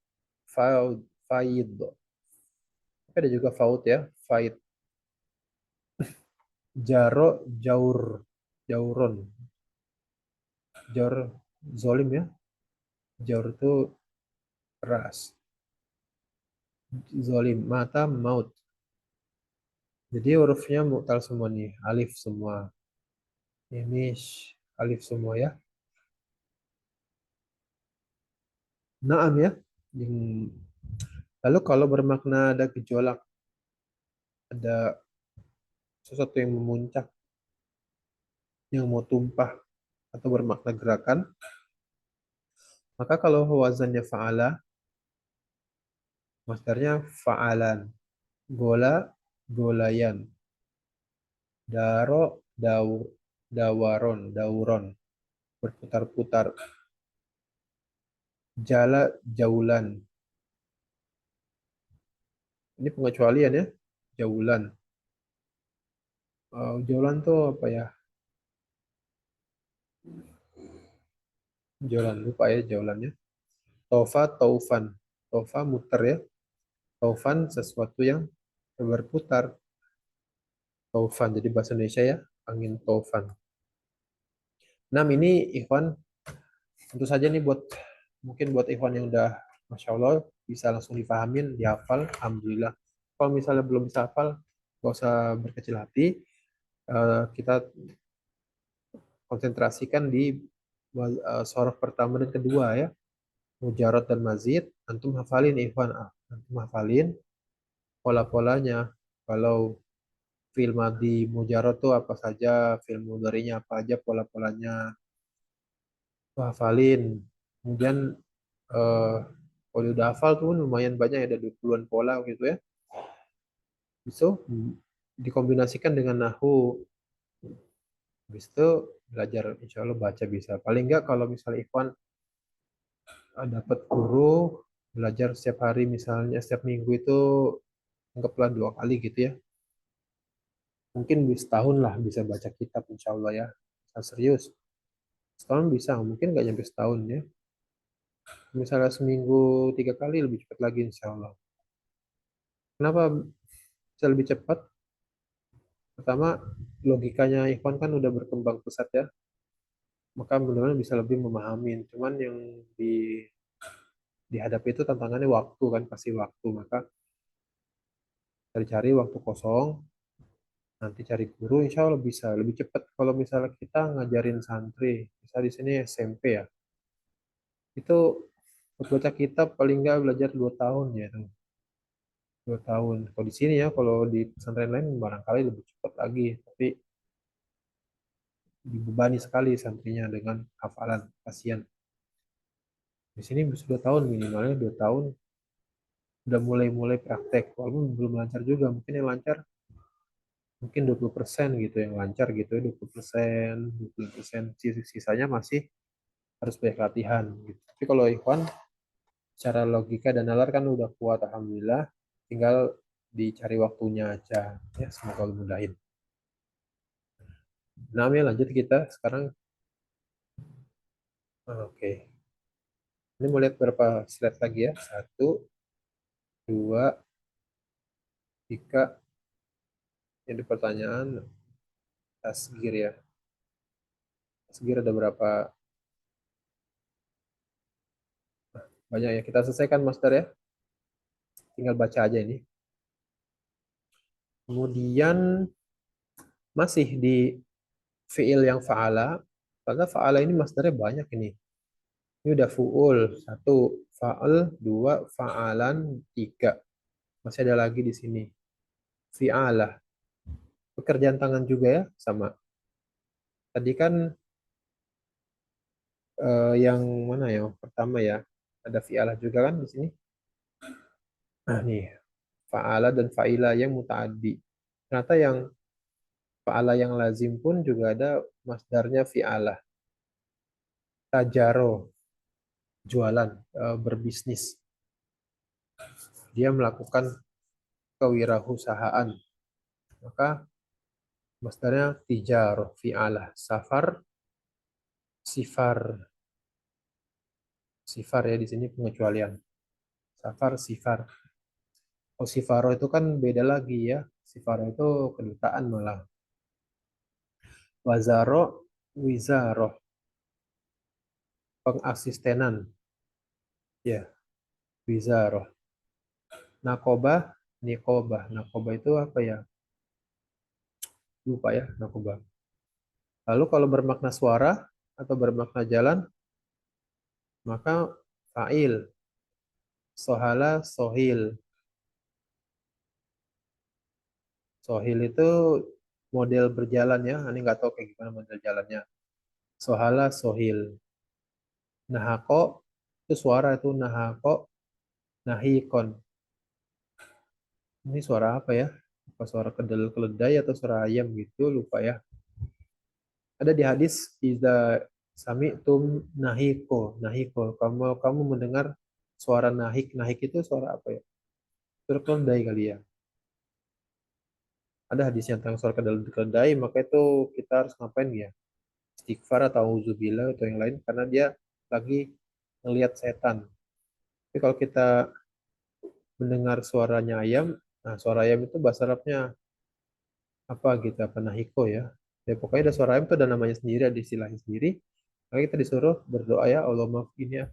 Speaker 1: faud, faid. Tapi ada juga faud ya, faid. Jaro, jaur, jauron. Jaur, zolim ya. Jaur itu keras. Zolim, mata, maut. Jadi hurufnya mu'tal semua nih, alif semua. Ini alif semua ya. Naam ya. Lalu kalau bermakna ada gejolak, ada sesuatu yang memuncak, yang mau tumpah, atau bermakna gerakan, maka kalau wazannya fa'ala, masdarnya fa'alan. Gola, golayan. Daro, dawaron, dauron. Berputar-putar. Jala, jaulan. Ini pengecualian ya. Jaulan. Jaulan tuh apa ya? Jaulan, lupa ya jaulannya. Tofa, taufan. Tofa muter ya. Taufan sesuatu yang berputar. Taufan. Jadi bahasa Indonesia ya. Angin taufan. Nah ini Ikhwan. Tentu saja nih mungkin buat Ikhwan yang udah Masya Allah bisa langsung dipahamin, dihafal. Alhamdulillah. Kalau misalnya belum bisa hafal, gak usah berkecil hati. Kita konsentrasikan di sorof pertama dan kedua ya. Mujarot dan mazid. Antum hafalin Ikhwan. Antum hafalin pola-polanya. Kalau film di Mujarot tuh apa saja, film mudhari'nya apa aja, pola-polanya tuh hafalin. Kemudian eh, kalau udah hafal tuh lumayan banyak ada 20-an pola gitu ya. Bisa dikombinasikan dengan nahu. Habis itu belajar insya Allah baca bisa. Paling enggak kalau misalnya Ikhwan dapat guru belajar setiap hari misalnya setiap minggu itu anggaplah 2 kali gitu ya. Mungkin setahun lah bisa baca kitab insya Allah ya. Serius. Setahun bisa, mungkin nggak nyampe setahun ya. Misalnya seminggu 3 kali lebih cepat lagi insya Allah. Kenapa bisa lebih cepat? Pertama, logikanya Ikhwan kan udah berkembang pesat ya. Maka mudah-mudahan bisa lebih memahami. Cuman yang dihadapi itu tantangannya waktu kan, pasti waktu. Maka cari-cari waktu kosong, nanti cari guru, insya Allah bisa lebih cepat. Kalau misalnya kita ngajarin santri, misalnya di sini SMP ya, itu baca kitab paling nggak belajar 2 tahun ya. 2 tahun. Kalau di sini ya, kalau di pesantren lain barangkali lebih cepat lagi. Tapi dibebani sekali santrinya dengan hafalan pasien. Di sini bisa 2 tahun minimalnya 2 tahun udah mulai-mulai praktek. Walaupun belum lancar juga. Mungkin yang lancar mungkin 20% gitu yang lancar gitu ya, 20%, sisanya masih harus banyak latihan gitu. Tapi kalau Ikhwan secara logika dan nalar kan udah kuat alhamdulillah, tinggal dicari waktunya aja ya, semoga Allah mudahin. Nah, ya lanjut kita sekarang. Oke, ini mau lihat berapa slide lagi ya, satu, dua, tiga. Ini pertanyaan tasgir ya, tasgir ada berapa banyak ya, kita selesaikan master ya, tinggal baca aja ini. Kemudian masih di fiil yang fa'ala, karena fa'ala ini masdarnya banyak ini. Ini udah fu'ul, satu, fa'al, dua, fa'alan, tiga. Masih ada lagi di sini. Fi'alah, pekerjaan tangan juga ya, sama. Tadi kan yang mana ya? Pertama ya, ada fi'alah juga kan di sini. Nah nih, fa'ala dan fa'ila yang muta'addi. Ternyata yang fa'ala yang lazim pun juga ada masdarnya fi'alah. Tajaro, jualan, berbisnis. Dia melakukan kewirausahaan. Maka masdarnya tijaroh, fi'alah, safar, sifar. Sifar ya di sini pengecualian. Safar, sifar. Oh, sifaro itu kan beda lagi ya. Sifaro itu kedutaan malah. Wazaro, wizaroh, pengasistenan. Ya, wizaroh. Nakobah, nikobah. Nakobah itu apa ya? Lupa ya, nakobah. Lalu kalau bermakna suara atau bermakna jalan, maka fa'il. Sohala, sohil. Sohil itu model berjalan ya. Ini nggak tahu kayak gimana model jalannya. Sohala, sohil. Nahako, itu suara itu nahako, nahikon. Ini suara apa ya? Apa suara kedel keledai atau suara ayam gitu? Lupa ya. Ada di hadis, Iza sami tum nahiko, nahiko. Kamu mendengar suara nahik. Nahik itu suara apa ya? Suara keledai kali ya. Ada hadis yang tentang suara kedel keledai, maka itu kita harus ngapain ya? Istighfar atau auzubillah atau yang lain karena dia lagi ngelihat setan. Tapi kalau kita mendengar suaranya ayam, nah suara ayam itu bahasa Arabnya apa gitu, apa nahiko ya. Ya pokoknya ada suara ayam itu ada namanya sendiri, ada istilahnya sendiri. Maka kita disuruh berdoa ya, Allahumma ini ya,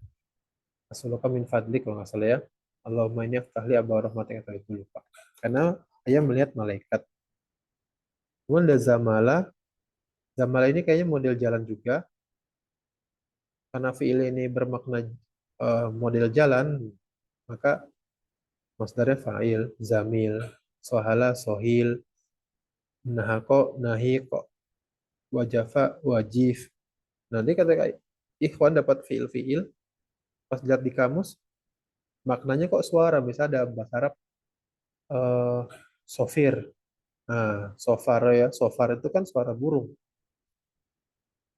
Speaker 1: as'aluka min fadlik kalau nggak salah ya. Allahumma ini aftahli abwa rahmatika atau itu lupa. Karena ayam melihat malaikat. Kemudian ada zamala. Zamala ini kayaknya model jalan juga. Karena fiil ini bermakna model jalan, maka masdarnya fa'il, zamil, sohala, sohil, nahako, nahiko, wajafa, wajif. Nanti kata Ikhwan dapat fiil-fiil, pas lihat di kamus, maknanya kok suara. Misalnya ada bahasa Arab, eh, sofir. Nah, sofar ya, sofar itu kan suara burung.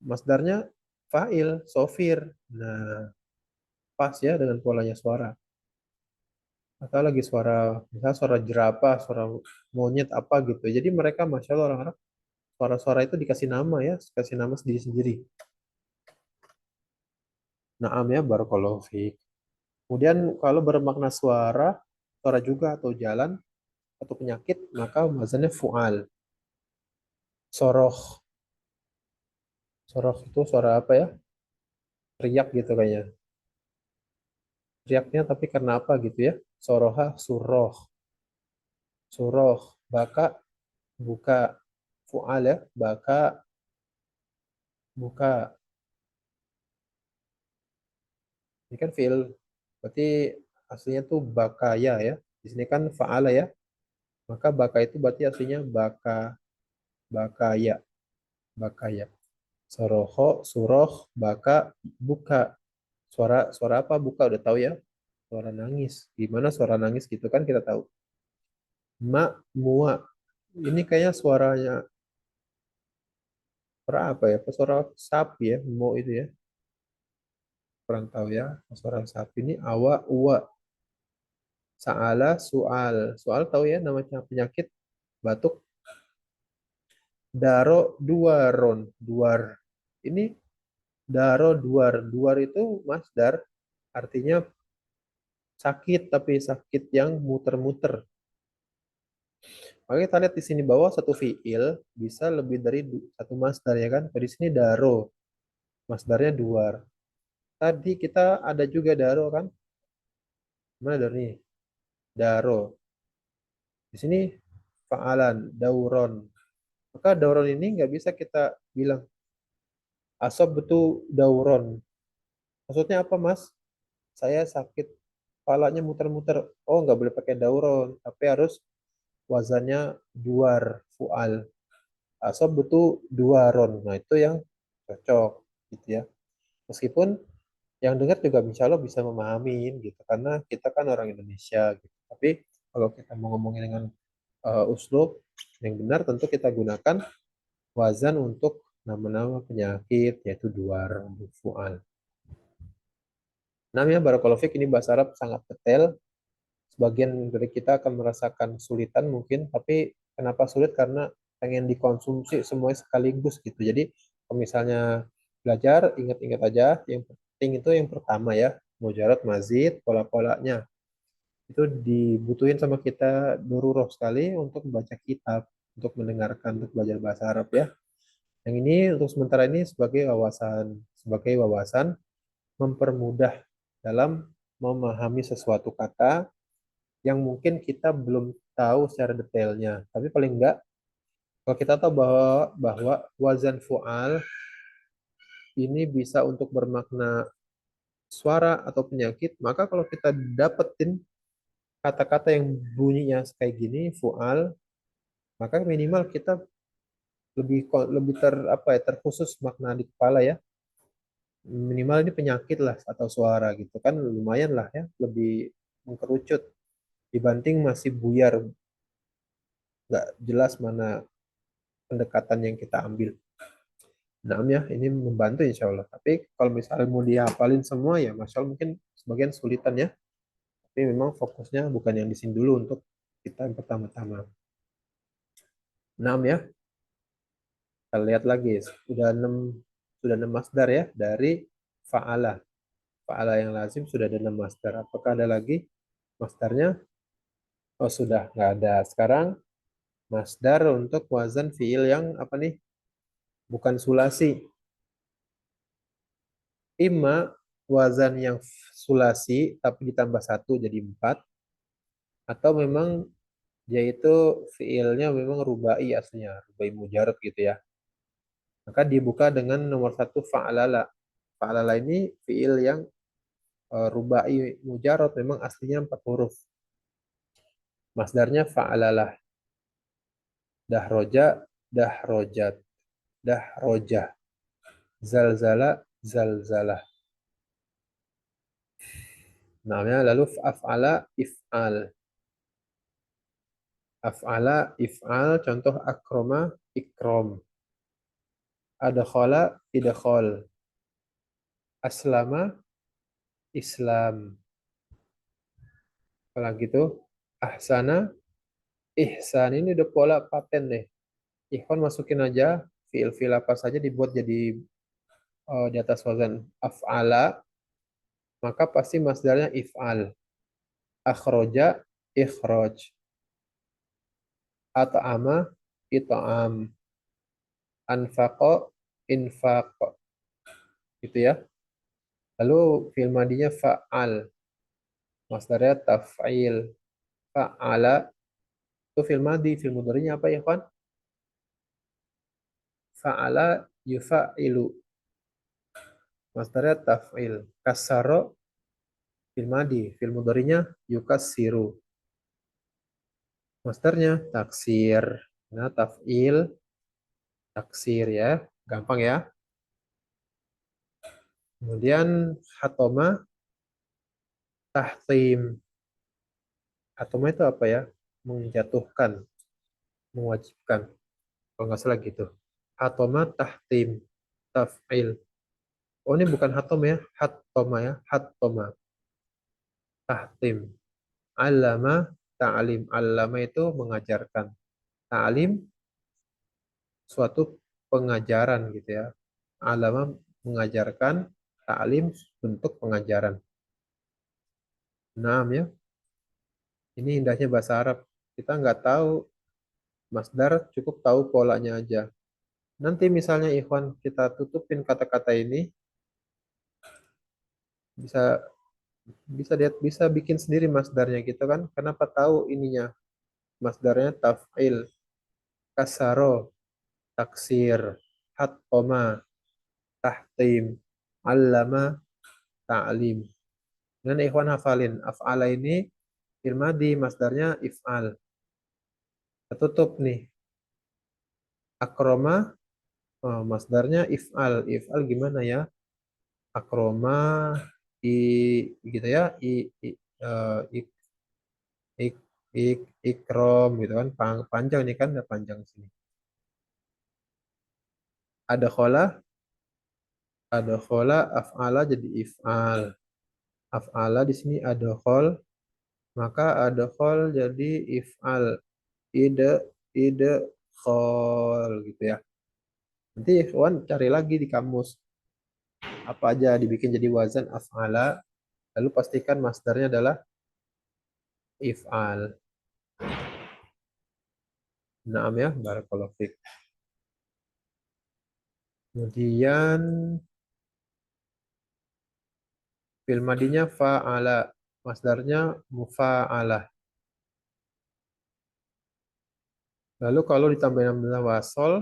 Speaker 1: Masdarnya fa'il, sofir. Nah, pas ya dengan polanya suara. Atau lagi suara, misalnya suara jerapah, suara monyet apa gitu. Jadi mereka, Masya Allah, orang Arab, suara-suara itu dikasih nama ya, dikasih nama sendiri-sendiri. Naam ya, barakallahu fiik. Kemudian kalau bermakna suara, suara juga atau jalan atau penyakit, maka wazannya fu'al. Soroh. Soroh itu suara apa ya? Teriak gitu kayaknya. Teriaknya tapi karena apa gitu ya? Soroha, suroh. Suroh. Baka, buka. Fu'al ya. Baka, buka. Ini kan fi'il. Berarti aslinya tuh bakaya ya. Di sini kan fa'ala ya. Maka baka itu berarti aslinya baka, bakaya. Bakaya. Soroho, suroh, baka, buka. Suara suara apa? Buka udah tahu ya. Suara nangis. Gimana suara nangis gitu kan kita tahu. Ma, mua. Ini kayaknya suaranya suara apa ya? Suara sapi ya, mau itu ya. Kurang tahu ya. Suara sapi ini awa uwa. Saala sual. Soal tahu ya namanya penyakit batuk. Daro duaron. Duar. Ini daro duar. Duar itu masdar. Artinya sakit tapi sakit yang muter-muter. Makanya kita lihat di sini bawah satu fiil bisa lebih dari satu masdar ya kan. Di sini daro. Masdarnya duar. Tadi kita ada juga daro kan. Mana daro nih? Daro. Di sini fa'alan, dauron. Maka dauron ini nggak bisa kita bilang asab betul dauron. Maksudnya apa, Mas? Saya sakit, kepalanya muter-muter. Oh, nggak boleh pakai dauron, tapi harus wazannya duar, fual. Asab betul duaron. Nah, itu yang cocok, gitu ya. Meskipun yang dengar juga insya Allah bisa memahami gitu, karena kita kan orang Indonesia gitu. Tapi kalau kita mau ngomongin dengan uslub yang benar, tentu kita gunakan wazan untuk nama-nama penyakit yaitu duar, fual. Namanya barakallahu fik, ini bahasa Arab sangat detail. Sebagian dari kita akan merasakan kesulitan mungkin, tapi kenapa sulit? Karena pengen dikonsumsi semuanya sekaligus gitu. Jadi kalau misalnya belajar, ingat-ingat aja. Yang penting itu yang pertama ya, mujarad, mazid, pola-polanya. Itu dibutuhin sama kita dorurah sekali untuk membaca kitab, untuk mendengarkan, untuk belajar bahasa Arab ya. Yang ini untuk sementara ini sebagai wawasan mempermudah dalam memahami sesuatu kata yang mungkin kita belum tahu secara detailnya. Tapi paling enggak, kalau kita tahu bahwa wazan fu'al ini bisa untuk bermakna suara atau penyakit, maka kalau kita dapetin kata-kata yang bunyinya kayak gini, fu'al, maka minimal kita lebih apa ya, terkhusus makna di kepala ya. Minimal ini penyakit lah atau suara gitu kan, lumayan lah ya, lebih mengkerucut dibanding masih buyar, nggak jelas mana pendekatan yang kita ambil. Nah, ya, ini membantu insya Allah. Tapi kalau misalnya mau dihafalin semua ya, masya Allah mungkin sebagian sulitan ya. Tapi memang fokusnya bukan yang di sini dulu untuk kita yang pertama-tama. Nah, ya, kita lihat lagi. Sudah enam masdar ya dari fa'ala. Fa'ala yang lazim sudah ada 6 masdar. Apakah ada lagi masdarnya? Oh, sudah nggak ada. Sekarang masdar untuk wazan fiil yang apa nih? Bukan sulasi. Ima wazan yang sulasi tapi ditambah satu jadi 4, atau memang dia itu fiilnya memang rubai aslinya, rubai mujarad gitu ya. Maka dibuka dengan nomor satu fa'alala. Fa'alala ini fiil yang rubai mujarad, memang aslinya 4 huruf. Masdarnya fa'alalah. Dahroja, dahrojat, dahrojah. Zalzala, zalzalah. Namanya lalu af'ala, if'al. Af'ala, if'al, contoh akroma, ikrom. Adkhala, idkhol. Aslama, Islam. Apalagi itu ahsana, ihsan. Ini udah pola paten deh. Ikhwan masukin aja fiil-fiil apa saja dibuat jadi di atas wazan af'ala, maka pasti masdarnya if'al. Akhroja, ikhroj. At'ama, it'am. Anfaqo, infaq. Gitu ya. Lalu fiil madinya fa'al. Masdarnya taf'il. Fa'ala itu fiil madi. Fiil mudhari'nya apa ya, kawan? Fa'ala yufa'ilu. Masdarnya taf'il. Kasaro fil madi, fil mudhari'nya yukassiru. Masdarnya taksir. Nah, taf'il, taksir ya. Gampang ya. Kemudian hatoma, tahtim. Hatoma itu apa ya? Menjatuhkan. mewajibkan. Kalau nggak salah gitu. Hatoma tahtim taf'il. Oh ini bukan hatom ya, hattoma ya, hattoma tahtim. Allama ta'lim. Allama itu mengajarkan. Ta'lim suatu pengajaran gitu ya. Allama mengajarkan, ta'lim bentuk pengajaran. Naam ya, ini indahnya bahasa Arab. Kita nggak tahu masdar, cukup tahu polanya aja. Nanti misalnya Ikhwan kita tutupin kata-kata ini, bisa bisa lihat, bisa bikin sendiri masdarnya gitu kan. Kenapa tahu ininya? Masdarnya taf'il, kasaro, taksir, hattoma, tahtim, allama, ta'lim. Dan ikhwan hafalin, af'ala ini firmadi, masdarnya if'al. Tertutup nih. Akroma, masdarnya if'al. If'al gimana ya? Akroma, i gitu ya, ik, ik, ikrom gitu kan. Panjang nih kan, ada panjang sini. Ada khola, af'ala jadi if'al. Af'ala di sini ada khol, maka ada khol jadi if'al. Ide, ide, khol gitu ya. Nanti ikhwan cari lagi di kamus apa aja dibikin jadi wazan af'ala, lalu pastikan masdarnya adalah if'al. Naam ya, barakallahu fiik. Kemudian fil madinya fa'ala, masdarnya mufa'alah. Lalu kalau ditambahin hamzah wasol,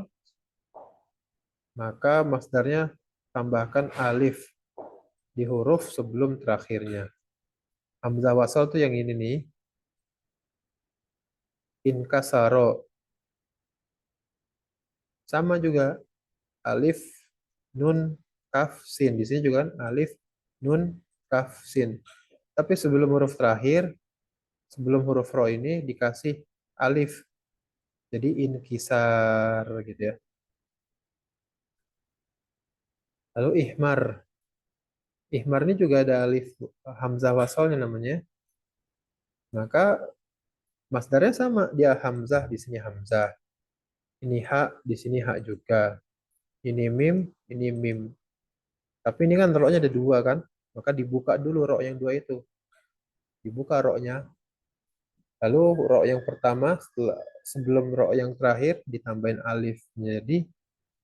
Speaker 1: maka masdarnya tambahkan alif di huruf sebelum terakhirnya. Hamzah wasol tuh yang ini nih, inkasaro. Sama juga alif, nun, kaf, sin. Di sini juga kan alif, nun, kaf, sin. Tapi sebelum huruf terakhir, sebelum huruf ro ini dikasih alif. Jadi inkisar gitu ya. Lalu ihmar. Ihmar ini juga ada alif hamzah wasalnya namanya. Maka masdarnya sama, dia hamzah, di sini hamzah. Ini hak, di sini hak juga. Ini mim, ini mim. Tapi ini kan roknya ada dua kan, maka dibuka dulu rok yang dua itu. Dibuka roknya. Lalu rok yang pertama, sebelum rok yang terakhir, ditambahin alif. Jadi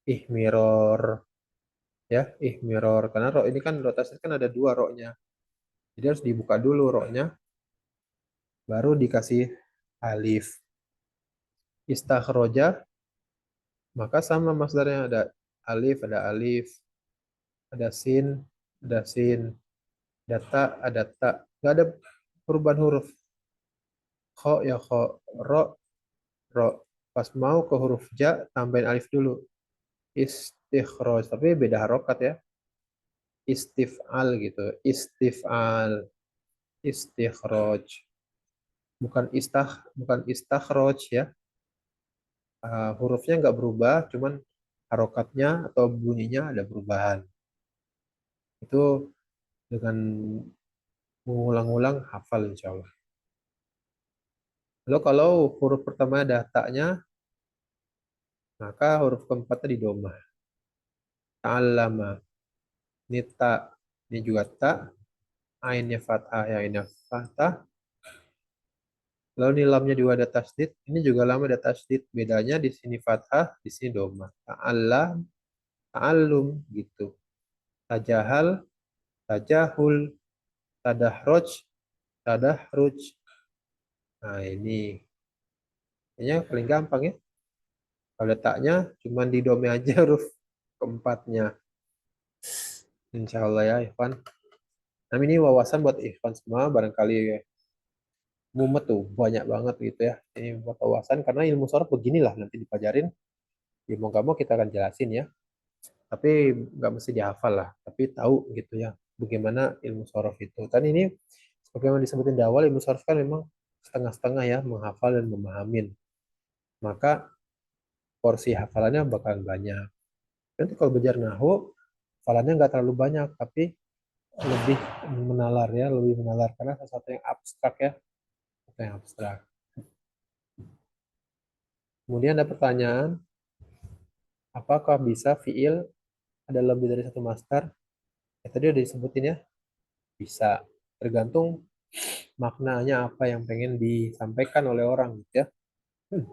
Speaker 1: ihmiror. Ya, ihmiror. Karena rok ini kan, rok tasnis kan ada dua roknya. Jadi harus dibuka dulu roknya, baru dikasih alif. Istakhroja, maka sama masdarnya, ada alif, ada sin, ada sin, ada ta, ada ta. Nggak ada perubahan huruf. Kho ya kho, ro, ro. Pas mau ke huruf ja, tambahin alif dulu. Istikhroj, tapi beda harokat ya. Istif'al gitu. Istif'al, istikhroj. Bukan istakhroj ya. Hurufnya nggak berubah, cuman harokatnya atau bunyinya ada perubahan. Itu dengan mengulang-ulang hafal insya Allah. Lalu kalau huruf pertama ada taknya, maka huruf keempatnya di domah. Ta'allama. Ini tak, ini juga tak. Ainnya fathah, ya ainnya fathah. Lalu ini lamnya juga ada tasdid. Ini juga lam ada tasdid. Bedanya di sini fathah, di sini domah. Ta'allam, ta'allum gitu. Tajahal, tajahul, tadahroj, tadahruj. Nah ini kayaknya paling gampang ya. Kalau letaknya cuma di dome aja huruf keempatnya. Insya Allah ya Ikhwan. Nah ini wawasan buat Ikhwan semua. Barangkali ya, mumet tuh banyak banget gitu ya. Ini buat wawasan karena ilmu sorab beginilah nanti dipelajarin. Ya mau gak mau kita akan jelasin ya. Tapi nggak mesti dihafal lah. Tapi tahu gitu ya bagaimana ilmu sorab itu. Dan ini sebagaimana disebutin di awal ilmu sorab kan memang setengah-setengah ya menghafal dan memahamin. maka porsi hafalannya bakalan banyak. Nanti kalau belajar nahu, hafalannya nggak terlalu banyak, tapi lebih menalar ya, lebih menalar karena sesuatu yang abstrak ya, sesuatu yang abstrak. Kemudian ada pertanyaan, apakah bisa fiil ada lebih dari satu masdar? Ya, tadi udah disebutin ya, bisa. Tergantung maknanya apa yang pengen disampaikan oleh orang gitu ya. Hmm.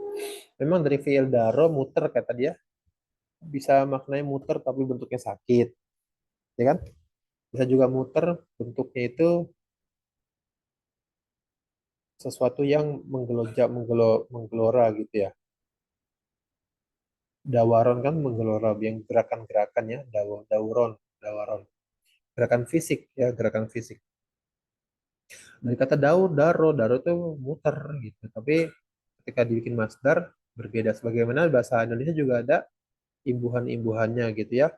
Speaker 1: Memang dari fiil daro muter kata dia, bisa maknanya muter tapi bentuknya sakit, ya kan? Bisa juga muter bentuknya itu sesuatu yang menggelojak, menggelora gitu ya. Dawaron kan menggelora yang gerakan-gerakan ya, dauron, dawaron. Gerakan fisik ya, gerakan fisik. Dari kata daur, daro itu muter gitu. Tapi ketika dibikin masdar berbeda. Sebagaimana bahasa Indonesia juga ada imbuhan-imbuhannya gitu ya.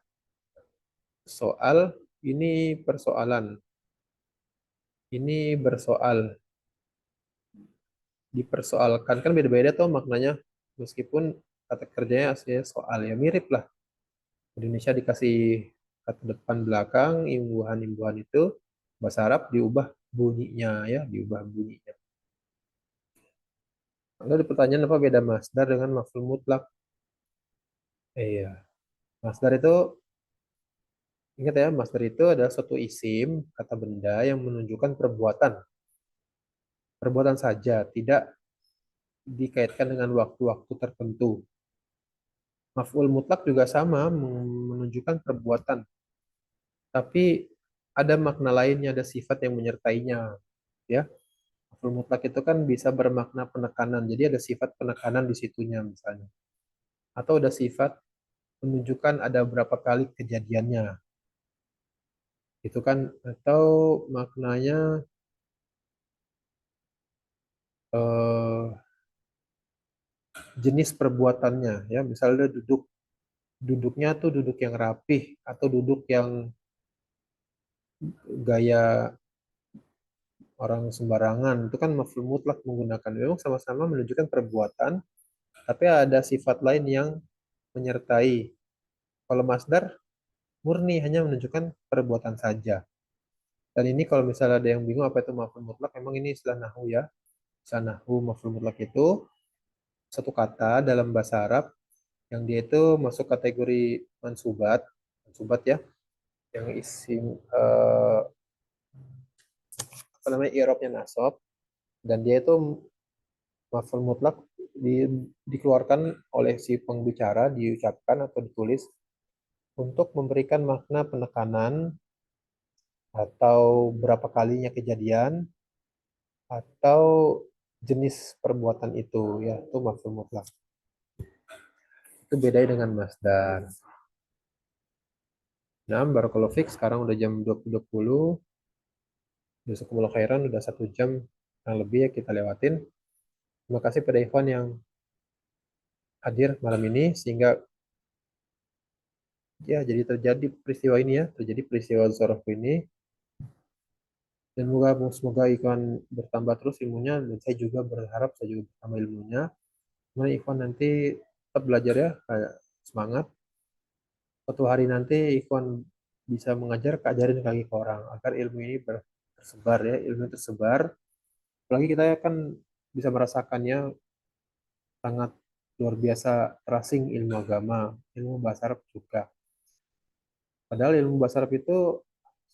Speaker 1: Soal, ini persoalan, ini bersoal, dipersoalkan kan beda-beda tuh maknanya. Meskipun kata kerjanya aslinya soal ya mirip lah. Indonesia dikasih kata depan belakang, imbuhan-imbuhan itu bahasa Arab diubah bunyinya ya, diubah bunyinya. Lalu ada pertanyaan apa beda masdar dengan maf'ul mutlak? Iya, masdar itu ingat ya, masdar itu adalah suatu isim, kata benda yang menunjukkan perbuatan. Perbuatan saja, tidak dikaitkan dengan waktu-waktu tertentu. Maf'ul mutlak juga sama, menunjukkan perbuatan, tapi ada makna lainnya, ada sifat yang menyertainya, ya. Maf'ul mutlak itu kan bisa bermakna penekanan, jadi ada sifat penekanan di situnya misalnya. Atau ada sifat menunjukkan ada berapa kali kejadiannya, itu kan. Atau maknanya eh, jenis perbuatannya, ya. Misalnya duduknya tuh duduk yang rapih atau duduk yang gaya orang sembarangan, itu kan maf'ul mutlak menggunakan, memang sama-sama menunjukkan perbuatan tapi ada sifat lain yang menyertai. Kalau masdar murni hanya menunjukkan perbuatan saja. Dan ini kalau misalnya ada yang bingung apa itu maf'ul mutlak, memang ini istilah nahwu ya. Istilah nahwu maf'ul mutlak itu satu kata dalam bahasa Arab yang dia itu masuk kategori mansubat, mansubat ya, yang isim apa namanya i'rabnya nasab, dan dia itu maf'ul mutlak dikeluarkan oleh si pembicara, diucapkan atau ditulis untuk memberikan makna penekanan atau berapa kalinya kejadian atau jenis perbuatan itu ya, itu maf'ul mutlak. Itu bedanya dengan masdar. Nah, barakallahu fik, sekarang udah jam 20.20. Jazakumullah khairan, udah 1 jam yang lebih ya kita lewatin. Terima kasih pada Ikhwan yang hadir malam ini sehingga ya jadi terjadi peristiwa ini ya, terjadi peristiwa Zorof ini. Dan semoga Ikhwan bertambah terus ilmunya, dan saya juga berharap saya juga bertambah ilmunya. Nah, Ikhwan nanti tetap belajar ya, kayak semangat. Suatu hari nanti Ikhwan bisa mengajar, ajarin lagi ke orang agar ilmu ini tersebar ya, ilmu tersebar. Apalagi kita kan bisa merasakannya sangat luar biasa terasing ilmu agama, ilmu bahasa Arab juga. Padahal ilmu bahasa Arab itu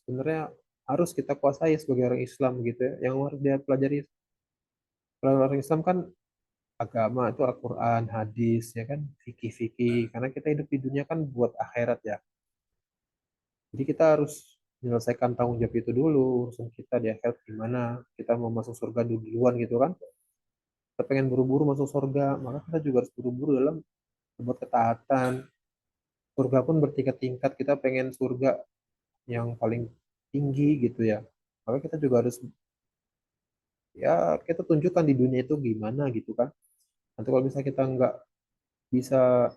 Speaker 1: sebenarnya harus kita kuasai sebagai orang Islam gitu ya. Yang harus dia pelajari kalau orang Islam kan agama itu Al-Quran, hadis, ya kan, fikih-fikih. Karena kita hidup di dunia kan buat akhirat ya. Jadi kita harus menyelesaikan tanggung jawab itu dulu, urusan kita di akhirat gimana. Kita mau masuk surga duluan gitu kan. Kita pengen buru-buru masuk surga, maka kita juga harus buru-buru dalam berbuat ketaatan. Surga pun bertingkat-tingkat, kita pengen surga yang paling tinggi gitu ya. Maka kita juga harus ya kita tunjukkan di dunia itu gimana gitu kan. Nanti kalau misalnya kita bisa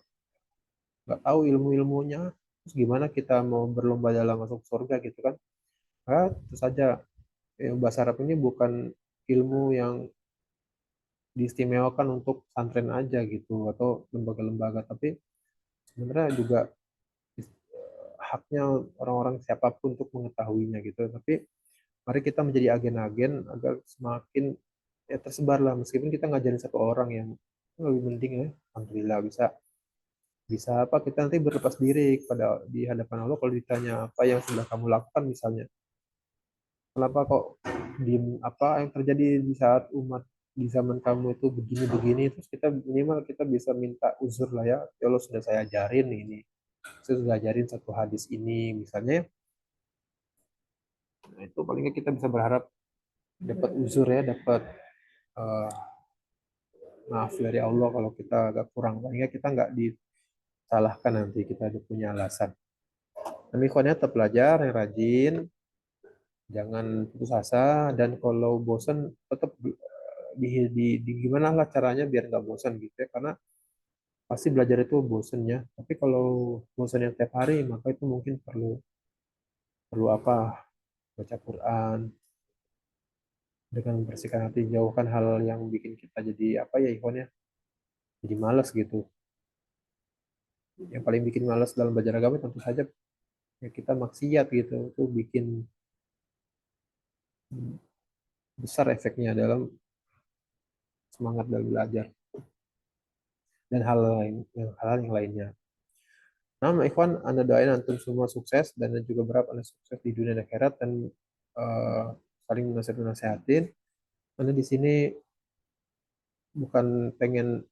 Speaker 1: nggak tahu ilmu-ilmunya, terus gimana kita mau berlomba dalam masuk surga gitu kan. Nah, tentu saja bahasa Arab ini bukan ilmu yang diistimewakan untuk pesantren aja gitu atau lembaga-lembaga, tapi sebenarnya juga haknya orang-orang siapapun untuk mengetahuinya gitu. Tapi mari kita menjadi agen-agen agar semakin ya tersebar lah, meskipun kita ngajarin satu orang yang lebih penting ya, alhamdulillah bisa bisa apa kita nanti berlepas diri kepada di hadapan Allah kalau ditanya apa yang sudah kamu lakukan misalnya, kenapa kok diem, apa yang terjadi di saat umat di zaman kamu itu begini-begini, terus kita minimal kita bisa minta uzur lah ya, ya Allah sudah saya ajarin ini, saya sudah ajarin satu hadis ini misalnya. Nah, itu paling nggak kita bisa berharap dapat uzur ya, dapat eh, maaf dari Allah kalau kita agak kurang, paling nggak kita nggak disalahkan nanti, kita ada punya alasan. Demi ikhwannya tetap belajar yang rajin, jangan putus asa, dan kalau bosan tetap di gimana lah caranya biar nggak bosan gitu ya, karena pasti belajar itu bosan ya, tapi kalau bosan yang tiap hari maka itu mungkin perlu perlu apa, baca Quran dengan membersihkan hati, jauhkan hal yang bikin kita jadi apa ya Ikhwan ya, jadi malas gitu. Yang paling bikin malas dalam belajar agama tentu saja ya kita maksiat gitu, itu bikin besar efeknya dalam semangat dalam belajar dan hal lain, hal yang lainnya. Nah, Ikhwan, Anda doain antum semua sukses dan juga berharap Anda sukses di dunia dan akhirat, dan eh, saling nasihat-nasihatin. Anda di sini bukan pengen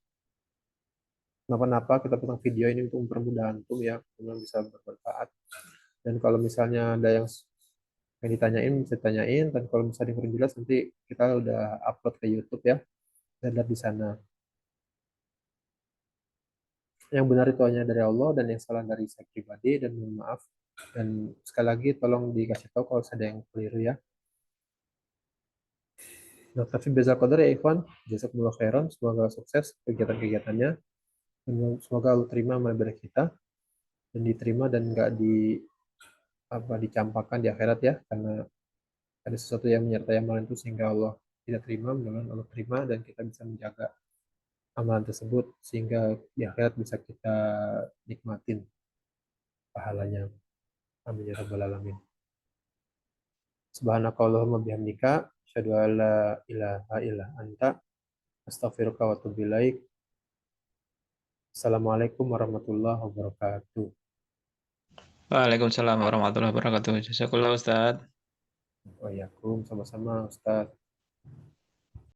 Speaker 1: kenapa-napa, kita pasang video ini untuk mempermudah antum ya, memang bisa bermanfaat. Dan kalau misalnya ada yang ditanyain, bisa tanyain. Dan kalau misalnya kurang jelas, nanti kita udah upload ke YouTube ya, dan lihat di sana. Yang benar itu hanya dari Allah, dan yang salah dari saya pribadi, dan mohon maaf. Dan sekali lagi tolong dikasih tahu kalau ada yang keliru ya. Nah, tapi bezal qadar ya Ikhwan, jazakumullah khairan, semoga sukses kegiatan-kegiatannya, dan semoga Allah terima amal ibadah kita, dan diterima dan nggak apa dicampakkan di akhirat ya, karena ada sesuatu yang menyertai amalan itu sehingga Allah tidak terima, mudah-mudahan Allah terima dan kita bisa menjaga amalan tersebut sehingga di akhirat bisa kita nikmatin pahalanya. Amin ya rabbal alamin. Subhanakallahumma bihamdika asyhadu an la ilaha illa anta astaghfiruka wa atubu ilaik. Assalamualaikum warahmatullahi wabarakatuh.
Speaker 3: Waalaikumsalam warahmatullahi wabarakatuh. Jazakallah Ustaz.
Speaker 1: Waalaikumsalam sama-sama Ustaz.